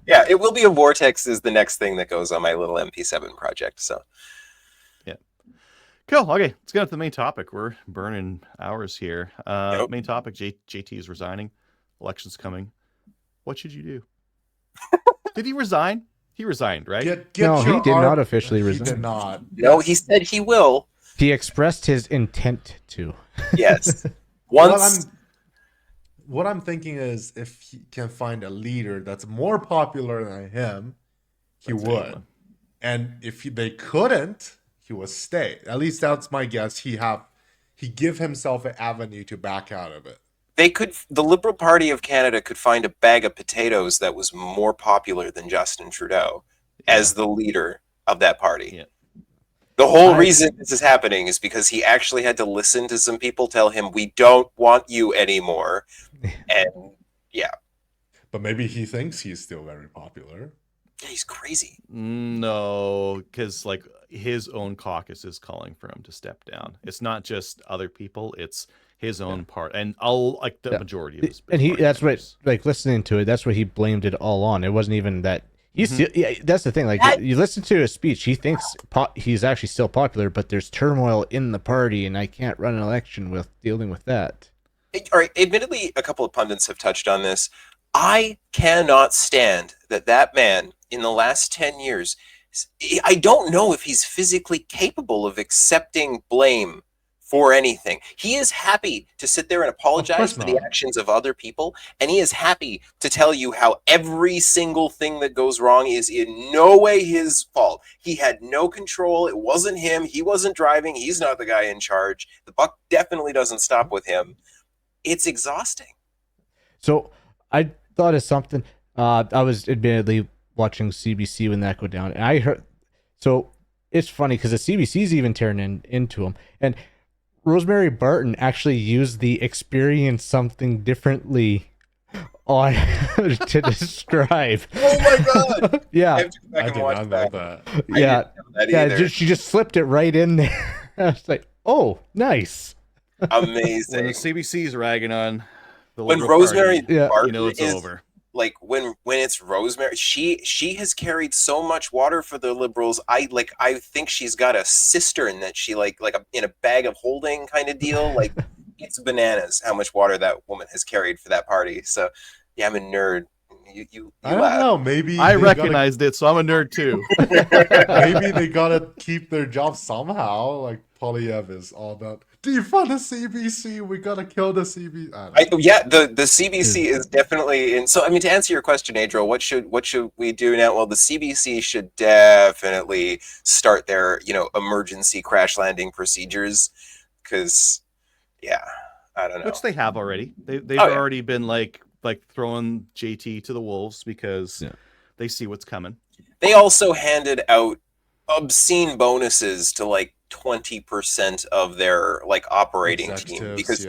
Yeah, it will be a Vortex is the next thing that goes on my little MP7 project. So. Yeah. Cool. Okay, let's get to the main topic. We're burning hours here. Nope. Main topic, JT is resigning. Election's coming. What should you do? Did he resign? He resigned, right? No, he did not officially resign. He did not. No, he said he will. He expressed his intent to. Yes. Once. What I'm thinking is if he can find a leader that's more popular than him, he would. And if they couldn't, he would stay. At least that's my guess. He give himself an avenue to back out of it. The Liberal Party of Canada could find a bag of potatoes that was more popular than Justin Trudeau as the leader of that party. Yeah. The whole reason this is happening is because he actually had to listen to some people tell him, we don't want you anymore. And yeah. But maybe he thinks he's still very popular. Yeah, he's crazy. No, because like his own caucus is calling for him to step down. It's not just other people, it's his own part, and the majority of his. And that's what, like, listening to it, that's what he blamed it all on. It wasn't even that he's still, that's the thing. Like, you listen to his speech, he thinks he's actually still popular, but there's turmoil in the party, and I can't run an election with dealing with that. All right, admittedly, a couple of pundits have touched on this. I cannot stand that man in the last 10 years. I don't know if he's physically capable of accepting blame for anything. He is happy to sit there and apologize for the actions of other people, and he is happy to tell you how every single thing that goes wrong is in no way his fault. He had no control. It wasn't him. He wasn't driving. He's not the guy in charge. The buck definitely doesn't stop with him. It's exhausting. So I thought of something. I was admittedly watching CBC when that go down, and I heard. So it's funny because the CBC's even turning into him, and Rosemary Barton actually used the experience something differently on to describe. Oh my god! Yeah, I have to go back and watch that. Yeah, she just slipped it right in there. I was like, oh, nice, amazing. When the CBC's ragging on the when Rosemary Barton, Barton you know it's over. Like when it's Rosemary, she has carried so much water for the Liberals. I think she's got a cistern that she like in a bag of holding kind of deal. Like it's bananas how much water that woman has carried for that party. So yeah, I'm a nerd. You I don't know. Maybe I recognized it, so I'm a nerd too. Maybe they gotta keep their job somehow. Like Polyev is all about defund the CBC. We gotta kill the CBC. The CBC is definitely in. So I mean, to answer your question, Adriel, what should we do now? Well, the CBC should definitely start their emergency crash landing procedures, because I don't know. Which they have already. They've already been like throwing JT to the wolves because they see what's coming. They also handed out obscene bonuses to like 20% of their operating team, because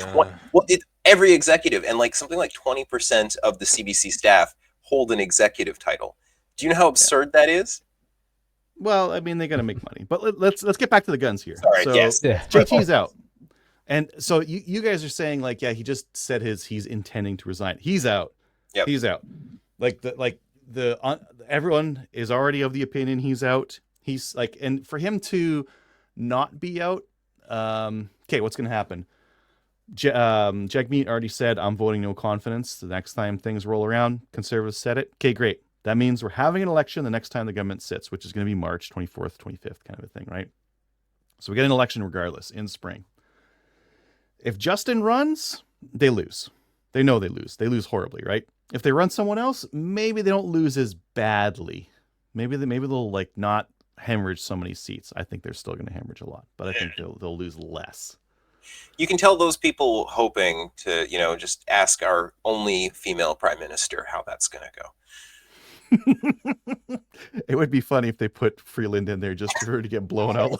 every executive and something like 20% of the CBC staff hold an executive title. Do you know how absurd that is? Well, I mean, they got to make money, but let's get back to the guns here. Sorry, so yes. JT's out. And so you guys are saying he just said he's intending to resign. He's out. Yep. He's out. Everyone is already of the opinion he's out. He's and for him to not be out, okay, what's going to happen? Jagmeet already said, I'm voting no confidence the next time things roll around. Conservatives said it. Okay, great. That means we're having an election the next time the government sits, which is going to be March 24th, 25th kind of a thing, right? So we get an election regardless in spring. If Justin runs, they lose. They know they lose. They lose horribly, right? If they run someone else, maybe they don't lose as badly. Maybe they'll like not hemorrhage so many seats. I think they're still going to hemorrhage a lot, but I think they'll lose less. You can tell those people hoping to, just ask our only female prime minister how that's going to go. It would be funny if they put Freeland in there just for her to get blown out.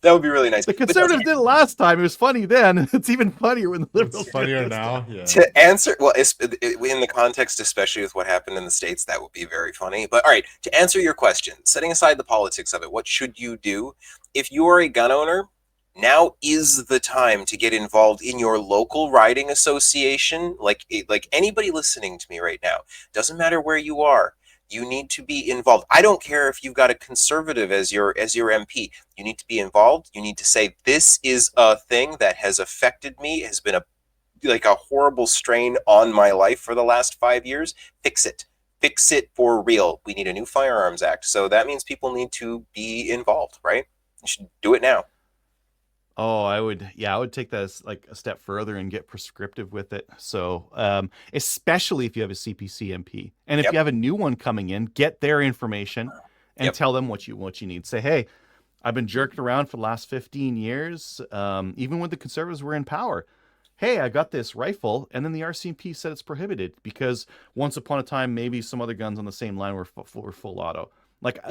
That would be really nice. The Conservatives did it last time. It was funny then. It's even funnier when the Liberals. It's funnier now. Yeah. To answer, well, in the context, especially with what happened in the States, that would be very funny. But all right, to answer your question, setting aside the politics of it, what should you do if you are a gun owner? Now is the time to get involved in your local riding association. Like anybody listening to me right now, doesn't matter where you are, you need to be involved. I don't care if you've got a conservative as your MP. You need to be involved. You need to say, this is a thing that has affected me, has been a horrible strain on my life for the last 5 years. Fix it. Fix it for real. We need a new Firearms Act. So that means people need to be involved, right? You should do it now. Oh, I would take that as like a step further and get prescriptive with it. So, especially if you have a CPC MP, and if you have a new one coming in, get their information and tell them what you need. Say, hey, I've been jerking around for the last 15 years, even when the Conservatives were in power. Hey, I got this rifle, and then the RCMP said it's prohibited because once upon a time, maybe some other guns on the same line were full auto.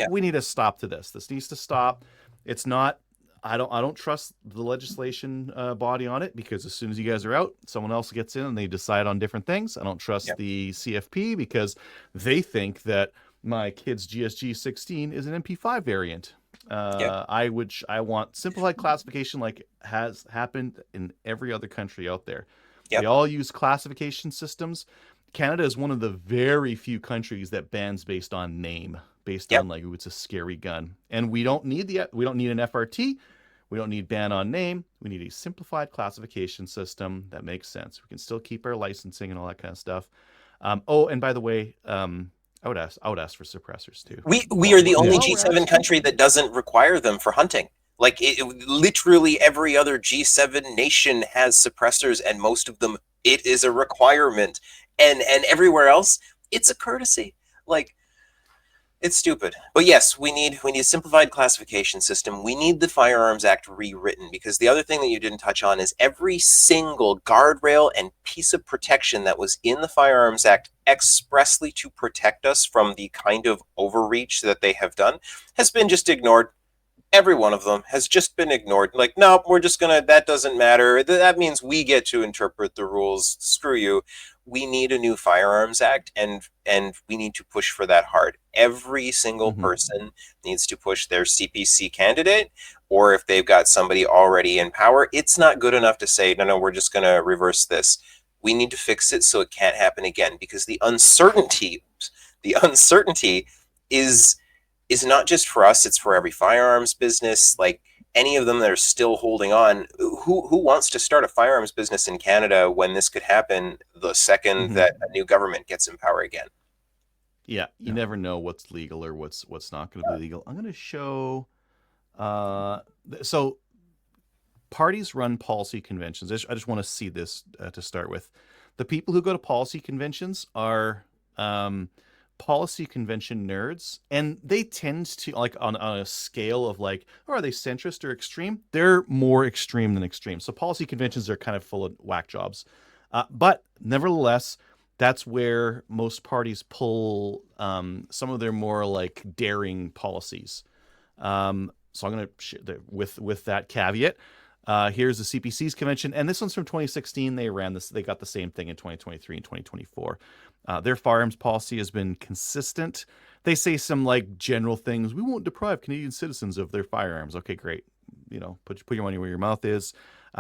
We need a stop to this. This needs to stop. It's not. I don't trust the legislation body on it, because as soon as you guys are out, someone else gets in and they decide on different things. I don't trust the CFP because they think that my kid's GSG 16 is an MP5 variant. I want simplified classification like has happened in every other country out there. They all use classification systems. Canada is one of the very few countries that bans based on name, based on it's a scary gun. And we don't need an FRT. We don't need ban on name. We need a simplified classification system that makes sense. We can still keep our licensing and all that kind of stuff. And by the way, I would ask for suppressors too. We are the only G7 country that doesn't require them for hunting. Literally every other G7 nation has suppressors, and most of them, it is a requirement. And everywhere else, it's a courtesy. It's stupid. But yes, we need a simplified classification system. We need the Firearms Act rewritten, because the other thing that you didn't touch on is every single guardrail and piece of protection that was in the Firearms Act expressly to protect us from the kind of overreach that they have done has been just ignored. Every one of them has just been ignored. No, we're just that doesn't matter. That means we get to interpret the rules. Screw you. We need a new Firearms Act, and we need to push for that hard. Every single person needs to push their CPC candidate, or if they've got somebody already in power, it's not good enough to say, no, we're just going to reverse this. We need to fix it so it can't happen again, because the uncertainty is not just for us, it's for every firearms business. Any of them that are still holding on, who wants to start a firearms business in Canada when this could happen the second that a new government gets in power again? Yeah, you never know what's legal or what's not going to be legal. I'm going to show. So parties run policy conventions. I just want to see this to start with. The people who go to policy conventions are policy convention nerds, and they tend to, on a scale of are they centrist or extreme? They're more extreme than extreme. So policy conventions are kind of full of whack jobs, but nevertheless, that's where most parties pull some of their more daring policies. So I'm going to with that caveat. Here's the CPC's convention, and this one's from 2016. They ran this. They got the same thing in 2023 and 2024. Their firearms policy has been consistent. They say some general things. We won't deprive Canadian citizens of their firearms. Okay, great. Put your money where your mouth is.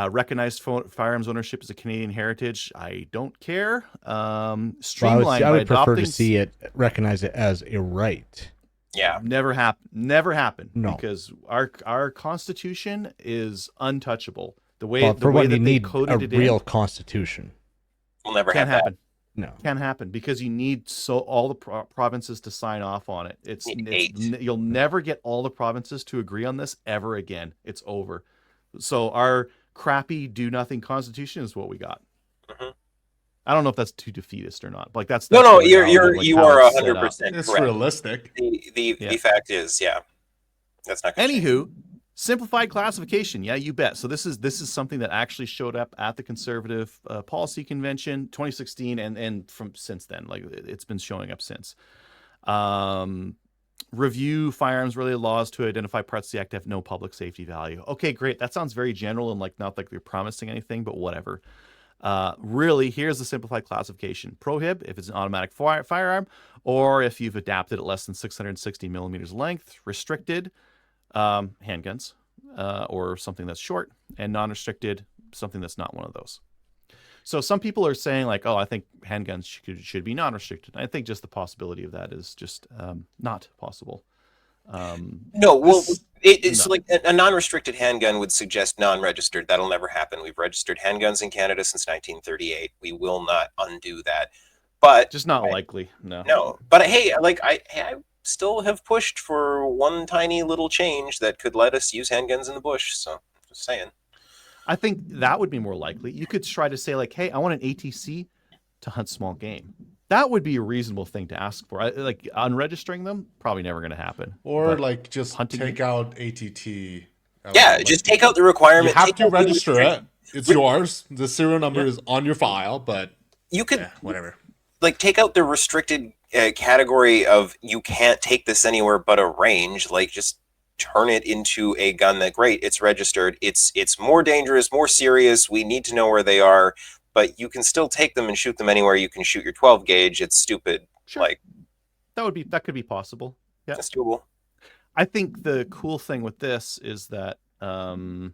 Recognized firearms ownership as a Canadian heritage. I don't care. Streamlined. I would prefer to see it recognize it as a right. Yeah, never happen. No, because our Constitution is untouchable. The way that they need coded it a real in, Constitution will never can't happen. No. Can't happen because you need all the provinces to sign off on it. You'll never get all the provinces to agree on this ever again. It's over. So our crappy do nothing constitution is what we got. Mm-hmm. I don't know if that's too defeatist or not. Like that's no. the reality of, like, You how are it's set up. 100% It's correct. realistic. The fact is, yeah, that's not. Gonna change. Anywho, simplified classification. Yeah, you bet. So this is something that actually showed up at the Conservative Policy Convention 2016, and from since then, like it's been showing up since. Review firearms related laws to identify parts of the act that have no public safety value. Okay, great. That sounds very general and like not like they're promising anything, but whatever. Really, here's the simplified classification. Prohib if it's an automatic firearm, or if you've adapted at less than 660 millimeters length. Restricted, handguns, or something that's short, and non-restricted, something that's not one of those. So some people are saying like, oh, I think handguns should be non-restricted. I think just the possibility of that is just not possible. No, well, it's like a non-restricted handgun would suggest non-registered. That'll never happen. We've registered handguns in Canada since 1938. We will not undo that. But just not likely. No. No, but hey, like I still have pushed for one tiny little change that could let us use handguns in the bush. So just saying. I think that would be more likely. You could try to say like, hey, I want an ATC to hunt small game. That would be a reasonable thing to ask for. Like unregistering them, probably never going to happen. Or But like just take out ATT. Yeah, just take out the requirement. You have to register it. It's yours. The serial number is on your file, but you could whatever. Like take out the restricted category of you can't take this anywhere but a range. Like just turn it into a gun that great. It's registered. It's more dangerous, more serious. We need to know where they are, but you can still take them and shoot them anywhere. You can shoot your 12 gauge. It's stupid. Sure. Like that could be possible. Yeah, that's doable. I think the cool thing with this is that well,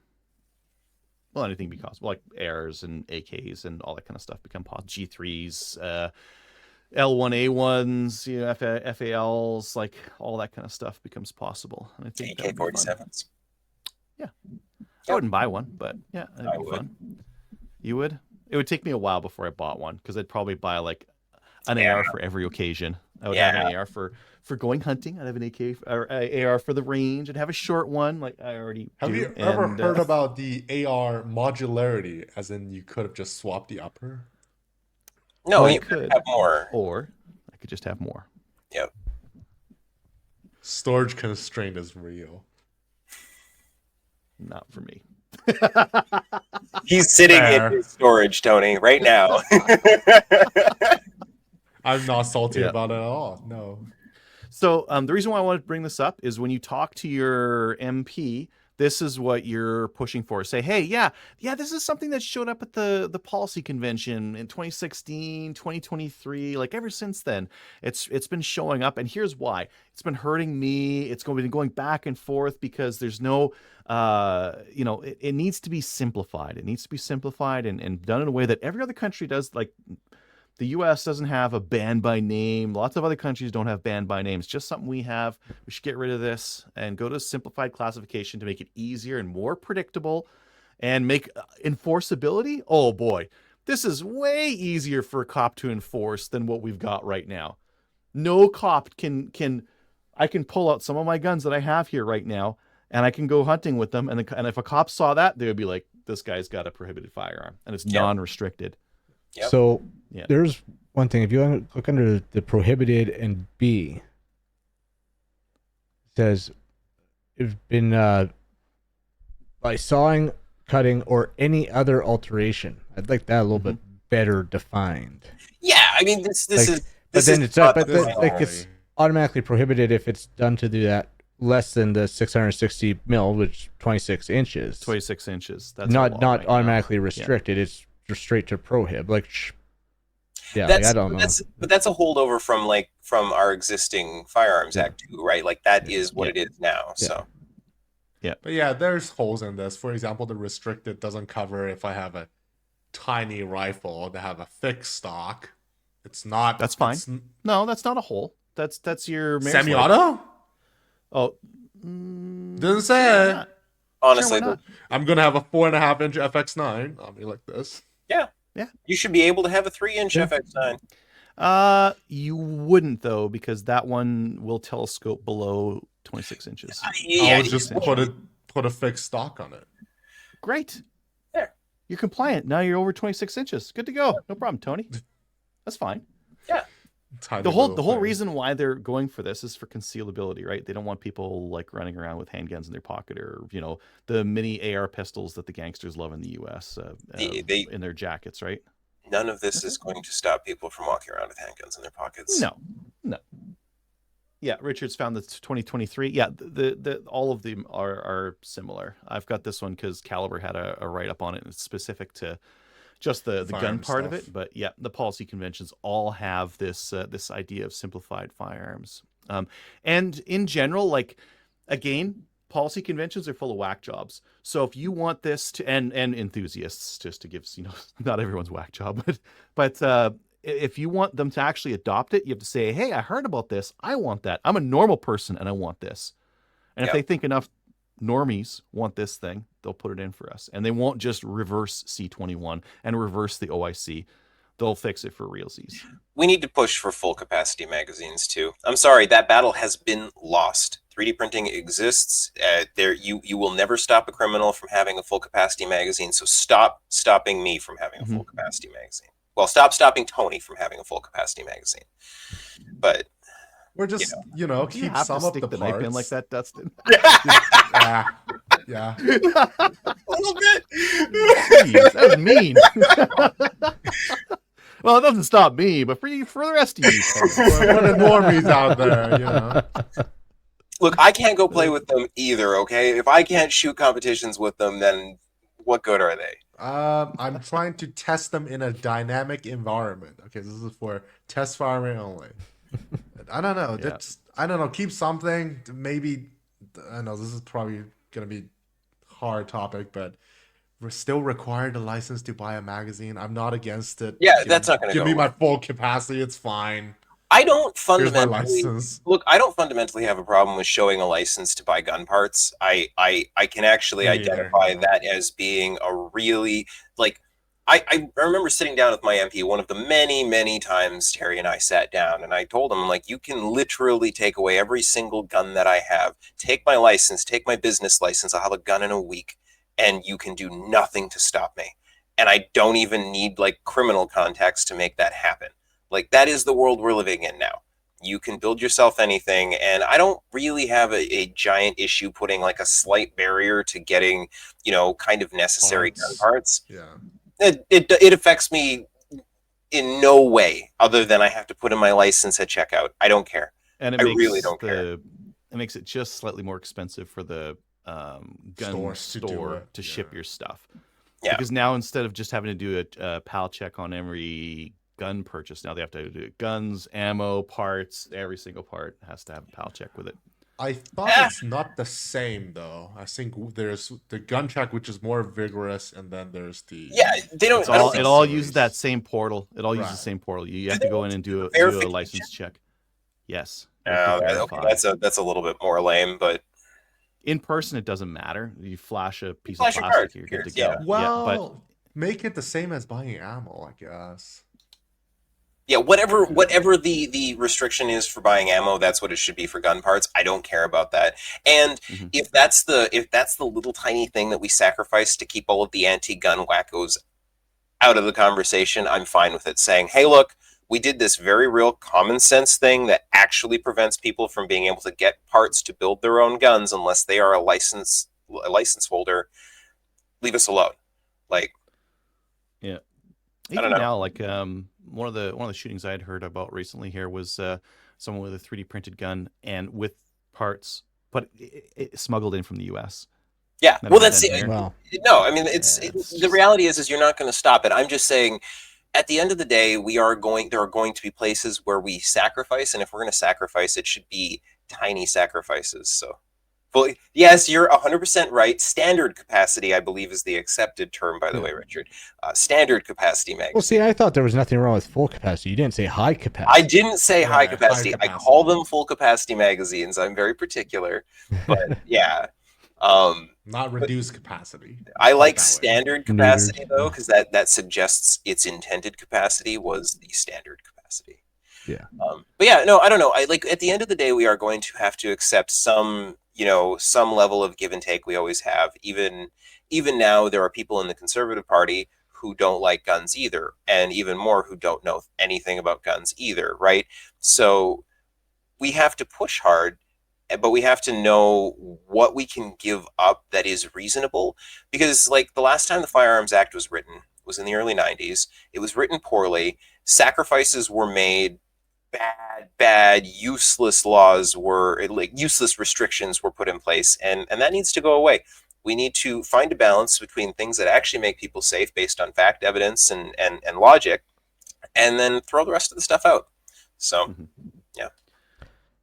anything be possible, like ARs and AKs and all that kind of stuff become possible. G3s, L1A1s, you know, FALs, like all that kind of stuff becomes possible. And I think AK-47s. Yeah, I wouldn't buy one, but yeah, it'd be fun. You would? It would take me a while before I bought one because I'd probably buy like an AR for every occasion. I would have an AR for going hunting. I'd have an AK or AR for the range. I'd have a short one, like I already have do. You ever heard about the AR modularity, as in you could have just swapped the upper? No, you could have more. Or I could just have more. Yep. Storage constraint is real. Not for me. He's sitting in his storage, Tony, right now. I'm not salty about it at all. No. So the reason why I wanted to bring this up is when you talk to your MP, this is what you're pushing for. Say, hey, yeah, this is something that showed up at the policy convention in 2016, 2023. Like ever since then, it's been showing up. And here's why. It's been hurting me. It's been going back and forth because there's no, it needs to be simplified. It needs to be simplified and done in a way that every other country does. Like the U.S. doesn't have a ban by name. Lots of other countries don't have ban by names. Just something we have. We should get rid of this and go to simplified classification to make it easier and more predictable and make enforceability. Oh boy, this is way easier for a cop to enforce than what we've got right now. No cop I can pull out some of my guns that I have here right now and I can go hunting with them. And if a cop saw that, they would be like, this guy's got a prohibited firearm and it's non-restricted. Yep. So there's one thing. If you look under the prohibited and B, it says it's been by sawing, cutting, or any other alteration. I'd like that a little bit better defined. Yeah, I mean this is. But then it's automatically prohibited if it's done to do that less than the 660 mil, which 26 inches. 26 inches. That's not automatically restricted. Yeah. It's straight to prohib. Like, I don't know. But that's a holdover from our existing Firearms Act too, right? Like that is what it is now. Yeah. So. Yeah. But there's holes in this. For example, the restricted doesn't cover if I have a tiny rifle that have a thick stock. It's not. That's fine. No, that's not a hole. That's your semi-auto. Oh, didn't say it. Honestly, I'm gonna have a 4.5-inch FX9 on me like this. Yeah, You should be able to have a 3-inch Yeah. FX9. You wouldn't though, because that one will telescope below 26 inches. Yeah, I'll just put a fixed stock on it. Great. There. You're compliant. Now you're over 26 inches. Good to go. No problem, Tony. That's fine. Yeah. Tiny The whole little thing. reason why they're going for this is for concealability, right? They don't want people like running around with handguns in their pocket, or the mini AR pistols that the gangsters love in the U.S. In their jackets, right? None of this is going to stop people from walking around with handguns in their pockets. No. Yeah, Richard's found the 2023. Yeah, the all of them are similar. I've got this one because Caliber had a write up on it. It's specific to just the gun Firearm part of stuff. it, but yeah, the policy conventions all have this this idea of simplified firearms. And in general, like, again, policy conventions are full of whack jobs. So if you want this to, and enthusiasts, just to give, not everyone's whack job, but if you want them to actually adopt it, you have to say, hey, I heard about this. I want that. I'm a normal person and I want this. And if they think enough normies want this thing, they'll put it in for us. And they won't just reverse C21 and reverse the OIC. They'll fix it for realsies. We need to push for full capacity magazines too. I'm sorry, that battle has been lost. 3D printing exists. You will never stop a criminal from having a full capacity magazine. So stop stopping me from having a full capacity magazine. Well, stop stopping Tony from having a full capacity magazine. But We're just, Do you keep have some to of stick the the knife in parts. like that, Dustin? Yeah. a little bit. Jeez, that was mean. Well, it doesn't stop me, but for the rest of you. For the normies out there, Look, I can't go play with them either, okay? If I can't shoot competitions with them, then what good are they? I'm trying to test them in a dynamic environment. Okay, this is for test firing only. I don't know. Yeah. I don't know. Keep something. Maybe, I know this is probably gonna be hard topic, but we're still required a license to buy a magazine. I'm not against it. Yeah, that's not gonna give go me away. my full capacity. It's fine. I don't Here's my fundamentally license. look. I don't fundamentally have a problem with showing a license to buy gun parts. I can actually Me neither, identify no. that as being a really like. I remember sitting down with my MP one of the many times Terry and I sat down, and I told him, like, you can literally take away every single gun that I have, take my license, take my business license. I'll have a gun in a week, and you can do nothing to stop me. And I don't even need like criminal contacts to make that happen. Like, that is the world we're living in now. You can build yourself anything, and I don't really have a giant issue putting like a slight barrier to getting, kind of necessary gun parts. Yeah. It affects me in no way other than I have to put in my license at checkout. I don't care. And it I makes really don't care. It makes it just slightly more expensive for the gun Stores to do store it, to ship yeah. your stuff. Yeah. Because now, instead of just having to do a PAL check on every gun purchase, now they have to do guns, ammo, parts. Every single part has to have a PAL check with it. I thought it's not the same though. I think there's the gun check, which is more vigorous, and then there's the They don't. It's I don't all, think it all series. uses that same portal. It all uses the Right. same portal. You have they to go in and do a verification? license check. Yes. You have to Okay, verify. that's a little bit more lame, but In person, it doesn't matter. You flash a piece flash of your plastic, card. you're good to Yeah. go. Well, but make it the same as buying ammo, I guess. yeah, whatever the restriction is for buying ammo, that's what it should be for gun parts. I don't care about that. And Mhm. if that's the little tiny thing that we sacrifice to keep all of the anti-gun wackos out of the conversation, I'm fine with it. Saying, hey, look, we did this very real common sense thing that actually prevents people from being able to get parts to build their own guns unless they are a license holder. Leave us alone. Like, even don't know. now, like one of the shootings I had heard about recently here was someone with a 3D printed gun and with parts, but it smuggled in from the U.S. yeah. Never Well, been that's here. Wow. no. I mean, It's the just- reality is you're not going to stop it. I'm just saying, at the end of the day, there are going to be places where we sacrifice, and if we're going to sacrifice, it should be tiny sacrifices. So, well, yes, you're 100% right. Standard capacity, I believe, is the accepted term, by the way, Richard. Standard capacity magazine. Well, see, I thought there was nothing wrong with full capacity. You didn't say high capacity. I didn't say high Right, capacity. high I capacity. call them full capacity magazines. I'm very particular, but yeah. Not reduced capacity. I Put it like that way. standard Neutered. capacity though, because that suggests its intended capacity was the standard capacity. Yeah. But yeah, no, I don't know. I like at the end of the day, we are going to have to accept some, some level of give and take. We always have. Even now, there are people in the Conservative Party who don't like guns either, and even more who don't know anything about guns either, right? So we have to push hard, but we have to know what we can give up that is reasonable. Because, like, the last time the Firearms Act was written was in the early 90s. It was written poorly. Sacrifices were made. Bad, useless laws were, like, useless restrictions were put in place, and that needs to go away. We need to find a balance between things that actually make people safe based on fact, evidence, and logic, and then throw the rest of the stuff out. So, yeah.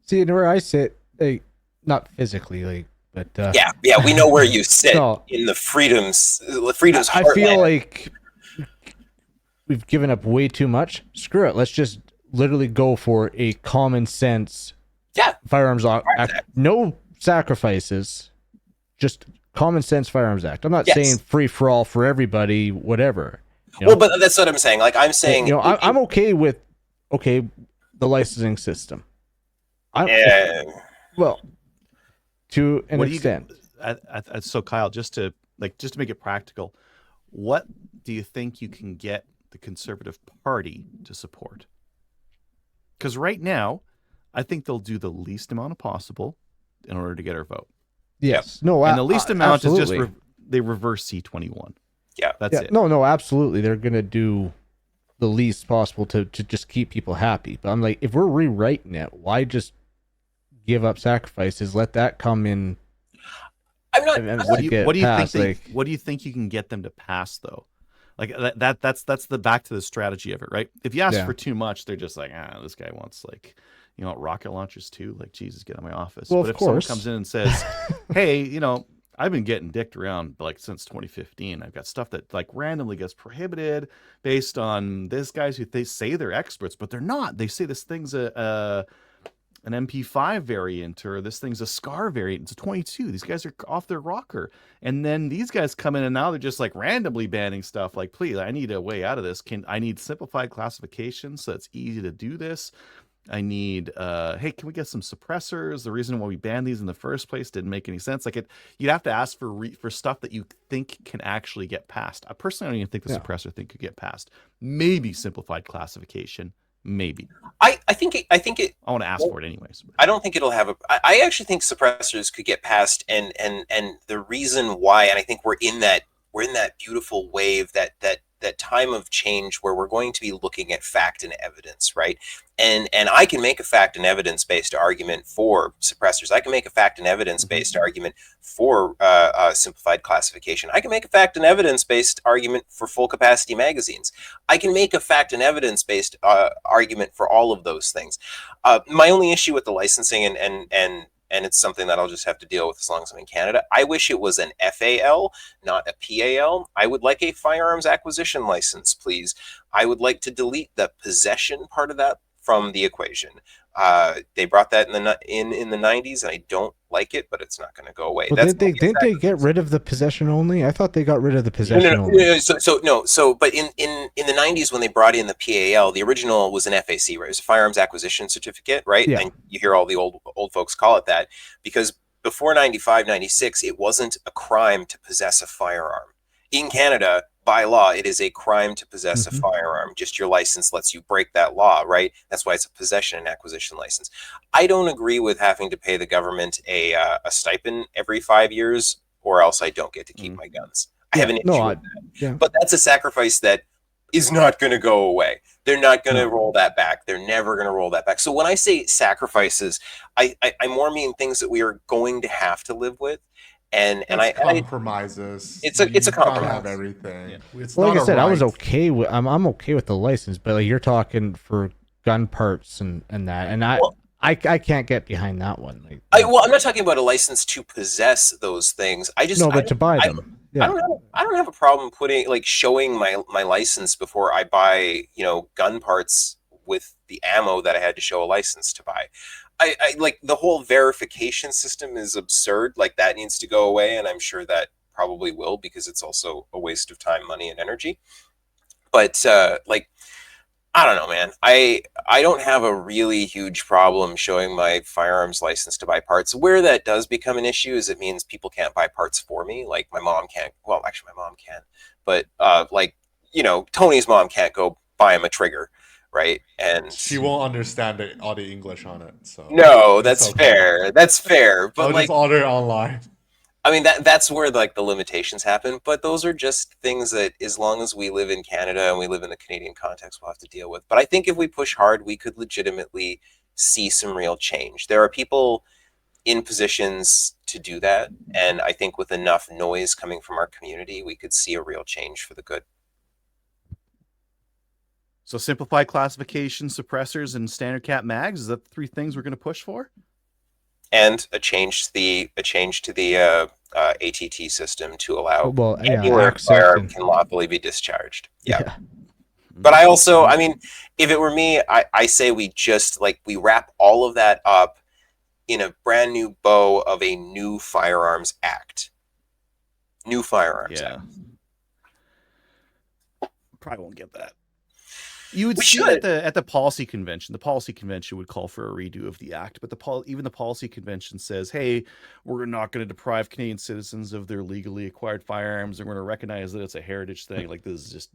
See, and where I sit, like, not physically, like, but yeah, we know where you sit No. in the freedom's I heartland. feel like we've given up way too much. Screw it. Let's just literally go for a common sense firearms act. No sacrifices, just common sense firearms act. I'm not saying free for all for everybody, whatever. Well, but that's what I'm saying. Like, I'm saying, I'm okay with the licensing system. Well, to an extent. So Kyle, just to make it practical, what do you think you can get the Conservative Party to support? Because right now, I think they'll do the least amount possible in order to get our vote. Yes. No. And the least amount absolutely. is just they reverse C-21. Yeah. That's it. No, absolutely. They're gonna do the least possible to just keep people happy. But I'm like, if we're rewriting it, why just give up sacrifices? Let that come in. I'm not. What do you passed, think? What do you think you can get them to pass though? Like that's the back to the strategy of it, right? If you ask for too much, they're just like, this guy wants, like, rocket launchers too. Like, Jesus, get out of my office. Well, but if someone comes in and says, hey, I've been getting dicked around like since 2015. I've got stuff that like randomly gets prohibited based on this guys who they say they're experts, but they're not. They say this thing's an MP5 variant, or this thing's a SCAR variant. It's a 22. These guys are off their rocker. And then these guys come in and now they're just like randomly banning stuff. Like, please, I need a way out of this. I need simplified classification so it's easy to do this. I need, hey, can we get some suppressors? The reason why we banned these in the first place didn't make any sense. Like, you'd have to ask for stuff that you think can actually get passed. I personally don't even think the suppressor thing could get passed. Maybe simplified classification. Maybe. I think it. I want to ask for it anyways. I don't think it'll have I actually think suppressors could get passed, and the reason why, and I think we're in that beautiful wave, that time of change where we're going to be looking at fact and evidence, right? And I can make a fact and evidence based argument for suppressors. I can make a fact and evidence based argument for simplified classification. I can make a fact and evidence based argument for full capacity magazines. I can make a fact and evidence based argument for all of those things. My only issue with the licensing, and it's something that I'll just have to deal with as long as I'm in Canada, I wish it was an FAL, not a PAL. I would like a firearms acquisition license, please. I would like to delete the possession part of that from the equation. They brought that in the 90s, and I don't like it, but it's not going to go away. Well, didn't they get rid of the possession only? I thought they got rid of the possession only. But in the 90s, when they brought in the PAL, the original was an FAC, right? It was a firearms acquisition certificate, right? Yeah. And you hear all the old folks call it that because before 95, 96, it wasn't a crime to possess a firearm. In Canada, by law, it is a crime to possess a firearm. Just your license lets you break that law, right? That's why it's a possession and acquisition license. I don't agree with having to pay the government a stipend every 5 years, or else I don't get to keep my guns. I have an issue with that. Yeah. But that's a sacrifice that is not going to go away. They're not going to roll that back. They're never going to roll that back. So when I say sacrifices, I more mean things that we are going to have to live with. And compromises. It's a compromise. Have everything. Yeah. It's well, not like I said, right. I was okay with. I'm okay with the license, but like, you're talking for gun parts and that, and I can't get behind that one. Like, I'm not talking about a license to possess those things. But to buy them. I don't have a problem showing my license before I buy gun parts with the ammo that I had to show a license to buy. I like the whole verification system is absurd. Like that needs to go away, and I'm sure that probably will, because it's also a waste of time, money, and energy. But like, I don't know, man. I don't have a really huge problem showing my firearms license to buy parts. Where that does become an issue is it means people can't buy parts for me. Like my mom can't. Well, actually, my mom can, but like, you know, Tony's mom can't go buy him a trigger, right? And She won't understand all the English on it, so no, it's that's okay. fair. That's fair. But I'll like, just order it online. I mean, that's where like the limitations happen, but those are just things that, as long as we live in Canada and we live in the Canadian context, we'll have to deal with. But I think if we push hard, we could legitimately see some real change. There are people in positions to do that, and I think with enough noise coming from our community, we could see a real change for the good. So simplified classification, suppressors, and standard cap mags, is that the three things we're going to push for? And a change to the ATT system to allow anywhere a access firearm can lawfully be discharged. Yeah. But I also, I mean, if it were me, I say we just like we wrap all of that up in a brand new bow of a new Firearms Act. New Firearms Act. Probably won't get that. You would We see should. at the policy convention. The policy convention would call for a redo of the act, but even the policy convention says, "Hey, we're not going to deprive Canadian citizens of their legally acquired firearms. We're going to recognize that it's a heritage thing." Like this is just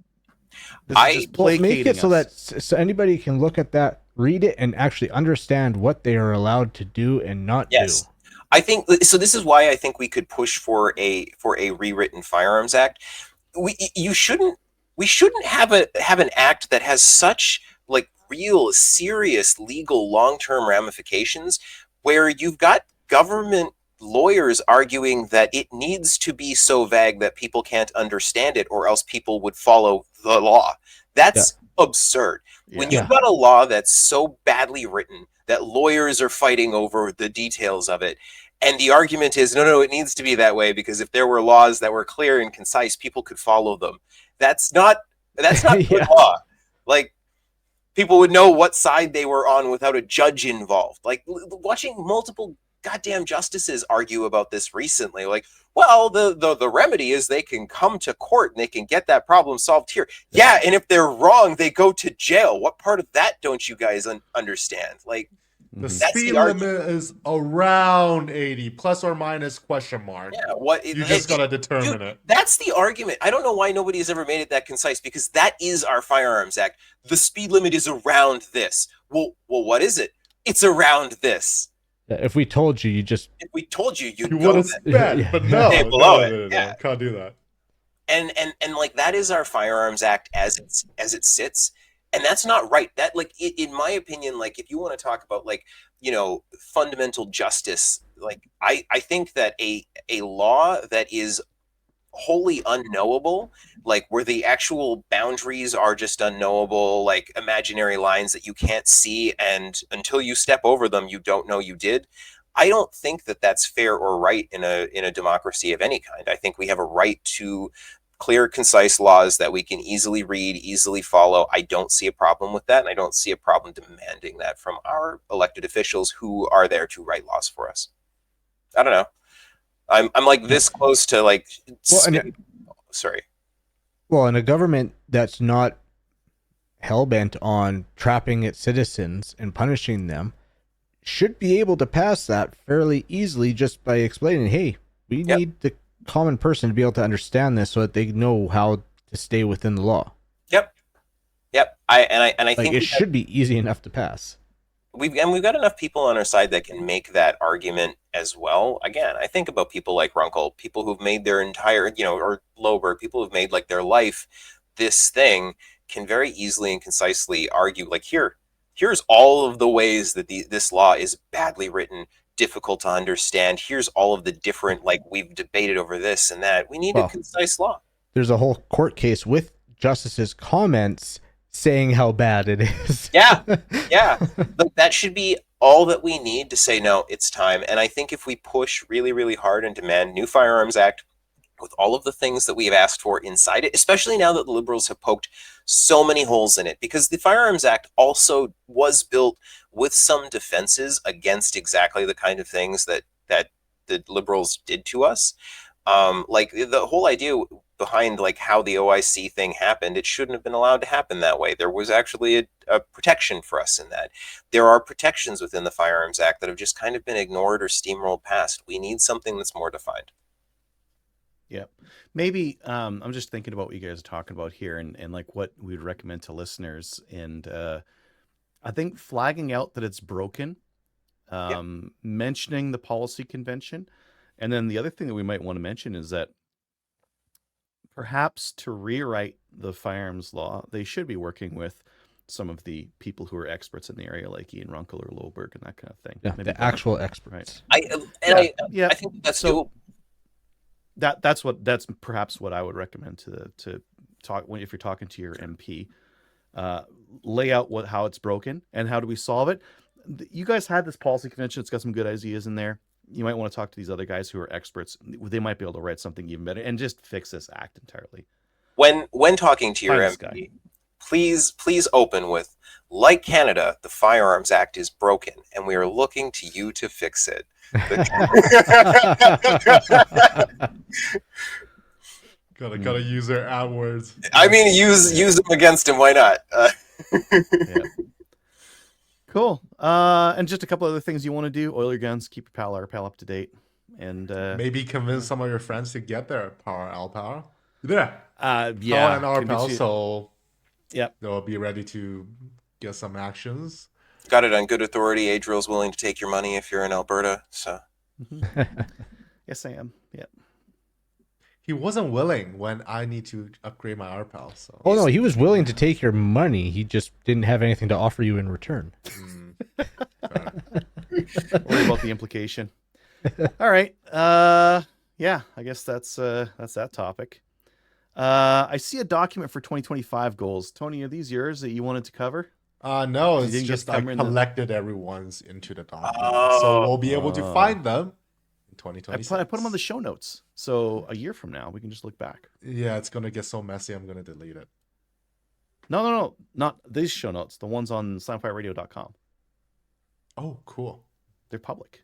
placating make it so us. that anybody can look at that, read it, and actually understand what they are allowed to do and not do. I think so. This is why I think we could push for a rewritten Firearms Act. We shouldn't have an act that has such like real serious legal long-term ramifications, where you've got government lawyers arguing that it needs to be so vague that people can't understand it, or else people would follow the law. That's absurd. When you've got a law that's so badly written that lawyers are fighting over the details of it, and the argument is, no, it needs to be that way because if there were laws that were clear and concise, people could follow them. That's not good law. Like, people would know what side they were on without a judge involved. Like, watching multiple goddamn justices argue about this recently, like, well, the remedy is they can come to court and they can get that problem solved here. Yeah, and if they're wrong, they go to jail. What part of that don't you guys understand? Like, the speed limit is around 80, plus or minus question mark. Yeah, you just gotta determine it. That's the argument. I don't know why nobody's ever made it that concise, because that is our Firearms Act. The speed limit is around this. Well, what is it? It's around this. If we told you, you would have sped, but no, Yeah. Can't do that. And like that is our Firearms Act as it sits. And that's not right. That, like, in my opinion, like, if you want to talk about, like, you know, fundamental justice, like, I think that a law that is wholly unknowable, like, where the actual boundaries are just unknowable, like imaginary lines that you can't see, and until you step over them, you don't know you did. I don't think that that's fair or right in a democracy of any kind. I think we have a right to clear, concise laws that we can easily read, easily follow. I don't see a problem with that, and I don't see a problem demanding that from our elected officials who are there to write laws for us. I don't know. I'm like this close to like. Sorry. Well, in a government that's not hellbent on trapping its citizens and punishing them, should be able to pass that fairly easily just by explaining, hey, we need the common person to be able to understand this so that they know how to stay within the law. Yep. I like, think it should be easy enough to pass. We've got enough people on our side that can make that argument as well. Again, I think about people like Runkle, people who've made their entire, or Loberg, people who've made like their life this thing, can very easily and concisely argue, like, here's all of the ways that this law is badly written, difficult to understand. Here's all of the different, like, we've debated over this and that. We need a concise law. There's a whole court case with justices' comments saying how bad it is. Yeah. But that should be all that we need to say, no, it's time. And I think if we push really, really hard and demand new Firearms Act, with all of the things that we have asked for inside it, especially now that the Liberals have poked so many holes in it, because the Firearms Act also was built with some defenses against exactly the kind of things that the Liberals did to us. Like the whole idea behind like how the OIC thing happened, it shouldn't have been allowed to happen that way. There was actually a protection for us in that. There are protections within the Firearms Act that have just kind of been ignored or steamrolled past. We need something that's more defined. Yeah, maybe I'm just thinking about what you guys are talking about here, and like what we'd recommend to listeners. And I think flagging out that it's broken, mentioning the policy convention, and then the other thing that we might want to mention is that perhaps to rewrite the firearms law, they should be working with some of the people who are experts in the area, like Ian Runkle or Loberg and that kind of thing. Yeah, Maybe the that- actual experts. I think that's So- doable. That's perhaps what I would recommend to talk when if you're talking to your MP, lay out how it's broken and how do we solve it. You guys had this policy convention; it's got some good ideas in there. You might want to talk to these other guys who are experts. They might be able to write something even better and just fix this act entirely. When talking to your Find this MP, please open with, like Canada, the Firearms Act is broken, and we are looking to you to fix it. Gotta use their ad words. I mean, use them against him. Why not? Yeah. Cool. And just a couple other things you want to do: oil your guns, keep your Pal up to date, and Maybe convince some of your friends to get their power. Yeah. yeah, Power and our convince pal, you- so Yep. they'll be ready to get some actions. Got it on good authority. Adriel's willing to take your money if you're in Alberta. So Yes, I am. Yeah. He wasn't willing when I need to upgrade my RPAL, so Oh no, he was willing to take your money. He just didn't have anything to offer you in return. Worry about the implication. All right. Yeah, I guess that's that topic. I see a document for 2025 goals. Tony, are these yours that you wanted to cover? No, You it's didn't just get I them in the- collected everyone's into the document, so we'll be able to find them in 2026. I put them on the show notes. So a year from now, we can just look back. Yeah, it's gonna get so messy. I'm gonna delete it. No, not these show notes. The ones on slamfireradio.com. Oh, cool. They're public.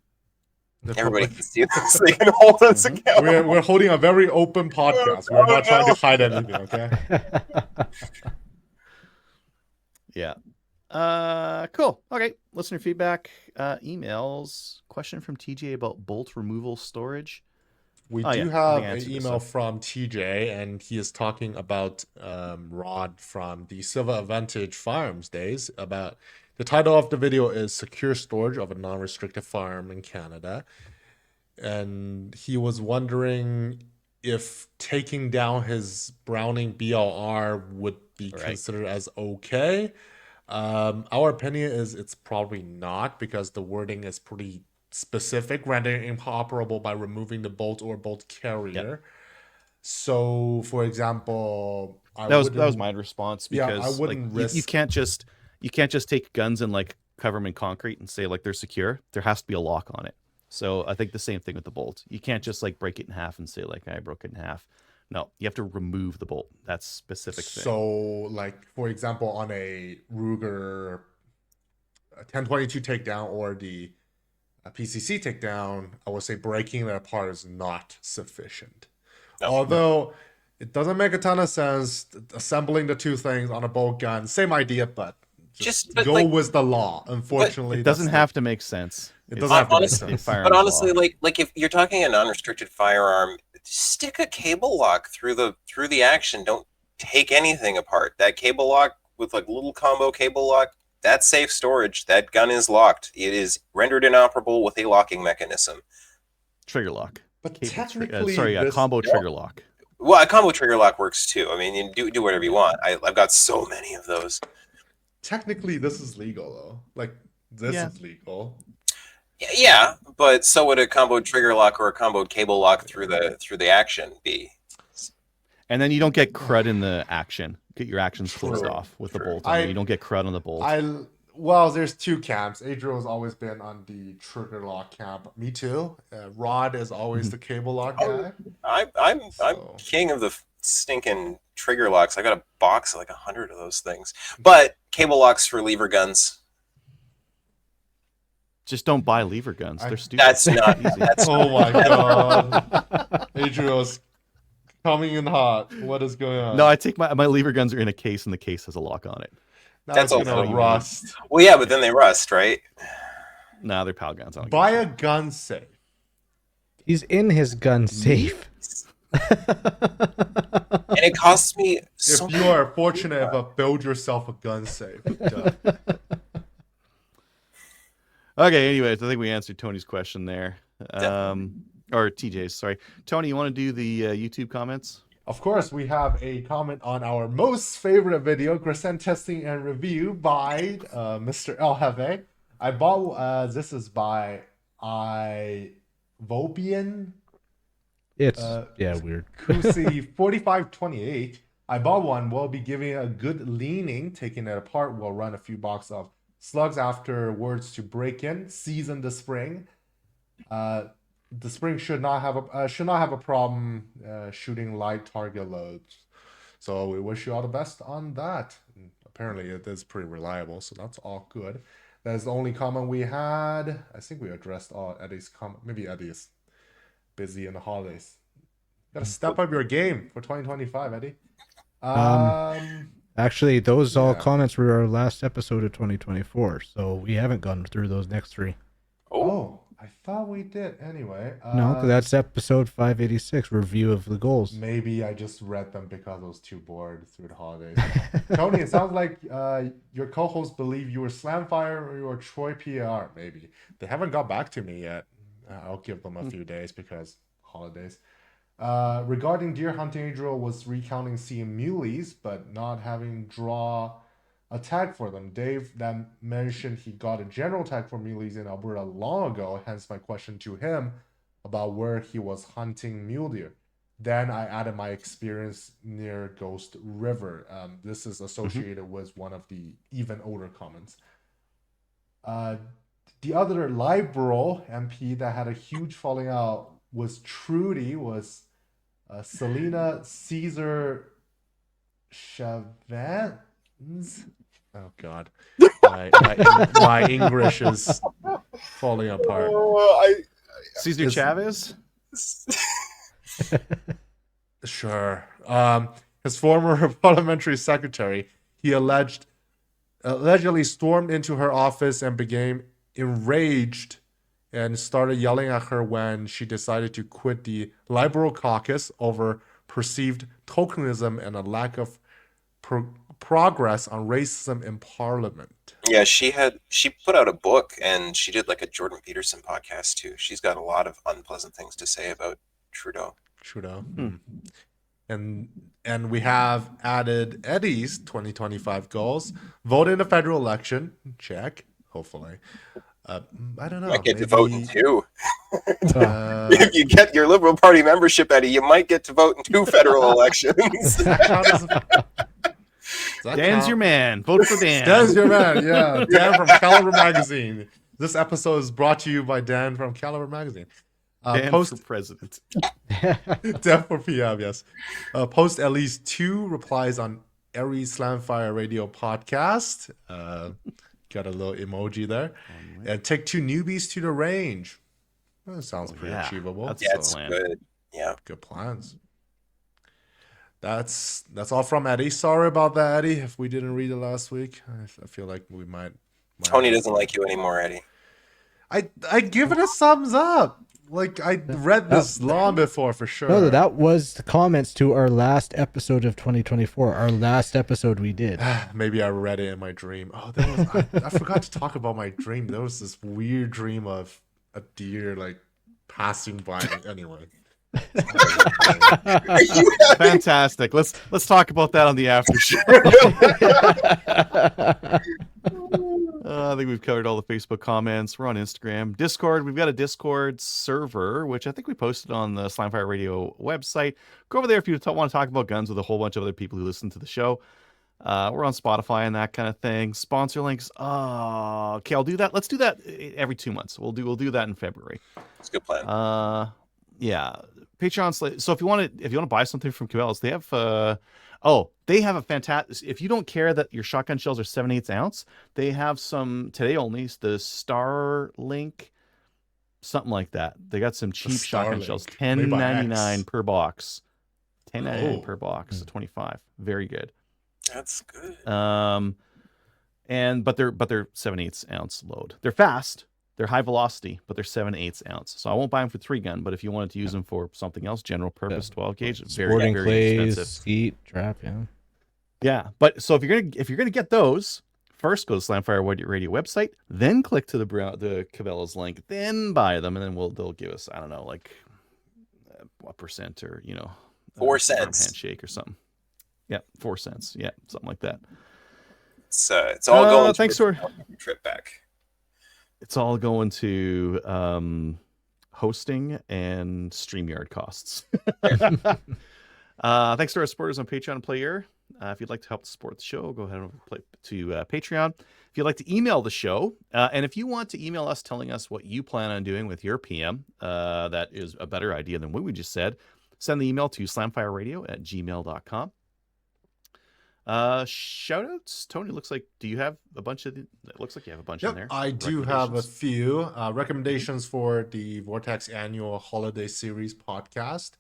They're everybody public. can see this. They can hold us accountable. We're holding a very open podcast. We're not trying to hide anything. Okay. Yeah. Cool. Okay. Listener feedback, emails. Question from TJ about bolt removal storage. We Oh, do yeah, I have think I an answered this email up. from TJ, and he is talking about Rod from the Silver Advantage Firearms days. About the title of the video is "Secure Storage of a Non-Restricted Firearm in Canada," and he was wondering if taking down his Browning BLR would be Right. considered as okay. Our opinion is it's probably not, because the wording is pretty specific, rendering inoperable by removing the bolt or bolt carrier. So, for example, That was my response, Yeah, I because wouldn't like, you risk- can't just take guns and like cover them in concrete and say like they're secure. There has to be a lock on it. So I think the same thing with the bolt. You can't just like break it in half and say like I broke it in half. No, you have to remove the bolt. That's specific thing. So, like, for example, on a Ruger 1022 takedown or the PCC takedown, I would say breaking it apart is not sufficient. Although it doesn't make a ton of sense assembling the two things on a bolt gun. Same idea, but just But, go like- with the law. Unfortunately, it doesn't that's the- have to make sense. It It's doesn't have to make honestly- sense. the firearms But honestly, law. like if you're talking a non-restricted firearm, stick a cable lock through the action. Don't take anything apart. That cable lock with like little combo cable lock, that's safe storage. That gun is locked. It is rendered inoperable with a locking mechanism. Trigger lock. But Cable technically, a combo trigger lock. Well, a combo trigger lock works too. I mean, you do whatever you want. I've got so many of those. technically, this is legal though. Like, this Yeah. is legal. Yeah, but so would a combo trigger lock or a combo cable lock through the action be. And then you don't get crud in the action. Get your actions closed True, off with the true. bolt. On I- it. You don't get crud on the bolt. Well, there's two camps. Adriel has always been on the trigger lock camp. Me too. Rod is always the cable lock guy. I'm So- king of the stinking trigger locks. I got a box of like 100 of those things. But cable locks for lever guns. Just don't buy lever guns. They're stupid. That's not. Easy. That's Oh my god. Adriel's coming in hot. What is going on? No, I take my lever guns are in a case, and the case has a lock on it. Now That's it's gonna also- rust. well, yeah, but then they rust, right? Nah, they're PAL guns. I don't Buy give a gun safe. He's in his gun safe. And it costs me so If you are fortunate enough, build yourself a gun safe. Duh. Okay, anyways, I think we answered Tony's question there. Definitely. Or TJ's, sorry. Tony, you want to do the YouTube comments? Of course, we have a comment on our most favorite video, Crescent Testing and Review by Mr. El Jefe. I bought, this is by Ivobian It's weird. Kusi 4528. I bought one. We'll be giving it a good leaning. Taking it apart, we'll run a few boxes of slugs afterwards to break in. Season the spring. The spring should not have a problem shooting light target loads. So we wish you all the best on that. And apparently, it is pretty reliable, so that's all good. That is the only comment we had. I think we addressed all Eddie's comment. Maybe Eddie is busy in the holidays. Gotta step up your game for 2025, Eddie. Actually, those all Yeah. comments were our last episode of 2024, so we haven't gone through those next three. Oh, I thought we did anyway. No, 'cause that's episode 586, review of the goals. Maybe I just read them because I was too bored through the holidays. Tony, it sounds like your co-hosts believe you were Slamfire or you were Troy PR. Maybe they haven't got back to me yet. I'll give them a few days because holidays. Regarding deer hunting, Adriel was recounting seeing muleys, but not having draw a tag for them. Dave then mentioned he got a general tag for muleys in Alberta long ago, hence my question to him about where he was hunting mule deer. Then I added my experience near Ghost River. This is associated with one of the even older comments. The other liberal MP that had a huge falling out was Trudy, was Selena Caesar Chavez. Oh God, my English is falling apart. Caesar Chavez? Sure. His former parliamentary secretary, he allegedly stormed into her office and became enraged and started yelling at her when she decided to quit the Liberal caucus over perceived tokenism and a lack of progress on racism in Parliament. Yeah, she put out a book and she did like a Jordan Peterson podcast too. She's got a lot of unpleasant things to say about Trudeau. And we have added Eddie's 2025 goals. Vote in the federal election. Check. Hopefully. I don't know. Might get to vote in two. Uh, If you get your Liberal Party membership, Eddie, you might get to vote in two federal elections. that count as a- Does that Dan's count? your man. Vote for Dan. Dan's your man. Yeah. Dan from Caliber Magazine. This episode is brought to you by Dan from Caliber Magazine. Dan Post for president. Dan for PM, yes. Post at least 2 replies on every Slamfire Radio podcast. Got a little emoji there. And take 2 newbies to the range. That sounds pretty achievable. That's Yeah, the it's plan. good. Yeah. Good plans. That's all from Eddie. Sorry about that, Eddie. If we didn't read it last week, I feel like we might Tony doesn't like you anymore, Eddie. I give it a thumbs up. Like I read this long before for sure. No, that was the comments to our last episode of 2024. Our last episode we did. Maybe I read it in my dream. Oh, there was I forgot to talk about my dream. There was this weird dream of a deer like passing by me. Anyway. Fantastic. Let's talk about that on the after show. I think we've covered all the Facebook comments. We're on Instagram, Discord. We've got a Discord server, which I think we posted on the Slamfire Radio website. Go over there if you want to talk about guns with a whole bunch of other people who listen to the show. We're on Spotify and that kind of thing. Sponsor links. Okay, I'll do that. Let's do that every 2 months. We'll do that in February. It's a good plan. Yeah. Patreon. So if you want to buy something from Cabela's, they have they have a fantastic. If you don't care that your shotgun shells are 7/8 ounce, they have some today only. The Starlink, something like that. They got some cheap shotgun shells. $10.99 per box. $10.99 per box. 25. Very good. That's good. But they're 7/8 ounce load. They're fast. They're high velocity, but they're 7/8 ounce. So I won't buy them for 3-gun, but if you wanted to use them for something else, general purpose 12 gauge, Sporting very clays, expensive. skeet, trap, yeah. Yeah, but so if you're gonna get those, first go to Slamfire Radio website, then click to the Cabela's link, then buy them, and then they'll give us, I don't know, like what percent, or 4 cents handshake or something. Yeah, 4 cents. Yeah, something like that. It's all going. Thanks for trip back. It's all going to hosting and StreamYard costs. Thanks to our supporters on Patreon and Player. If you'd like to help support the show, go ahead and play to Patreon. If you'd like to email the show, and if you want to email us telling us what you plan on doing with your PM, that is a better idea than what we just said, send the email to slamfireradio@gmail.com. Shout outs, Tony. Looks like you have a bunch in there. I do have a few recommendations for the Vortex annual holiday series podcast,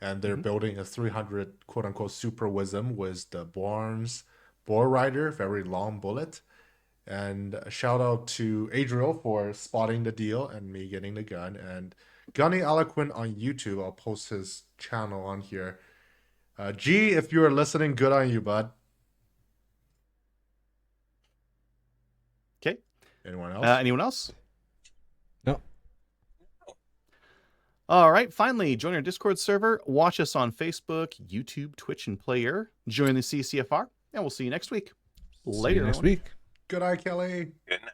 and they're building a 300 quote unquote super wisdom with the Barnes Boar Rider, very long bullet. And a shout out to Adriel for spotting the deal and me getting the gun, and Gunny Eloquent on YouTube. I'll post his channel on here. G, if you are listening, good on you, bud. Okay. Anyone else? Anyone else? No. All right. Finally, join our Discord server. Watch us on Facebook, YouTube, Twitch, and Player. Join the CCFR, and we'll see you next week. See you Later. next week. Good eye, Kelly. Good night.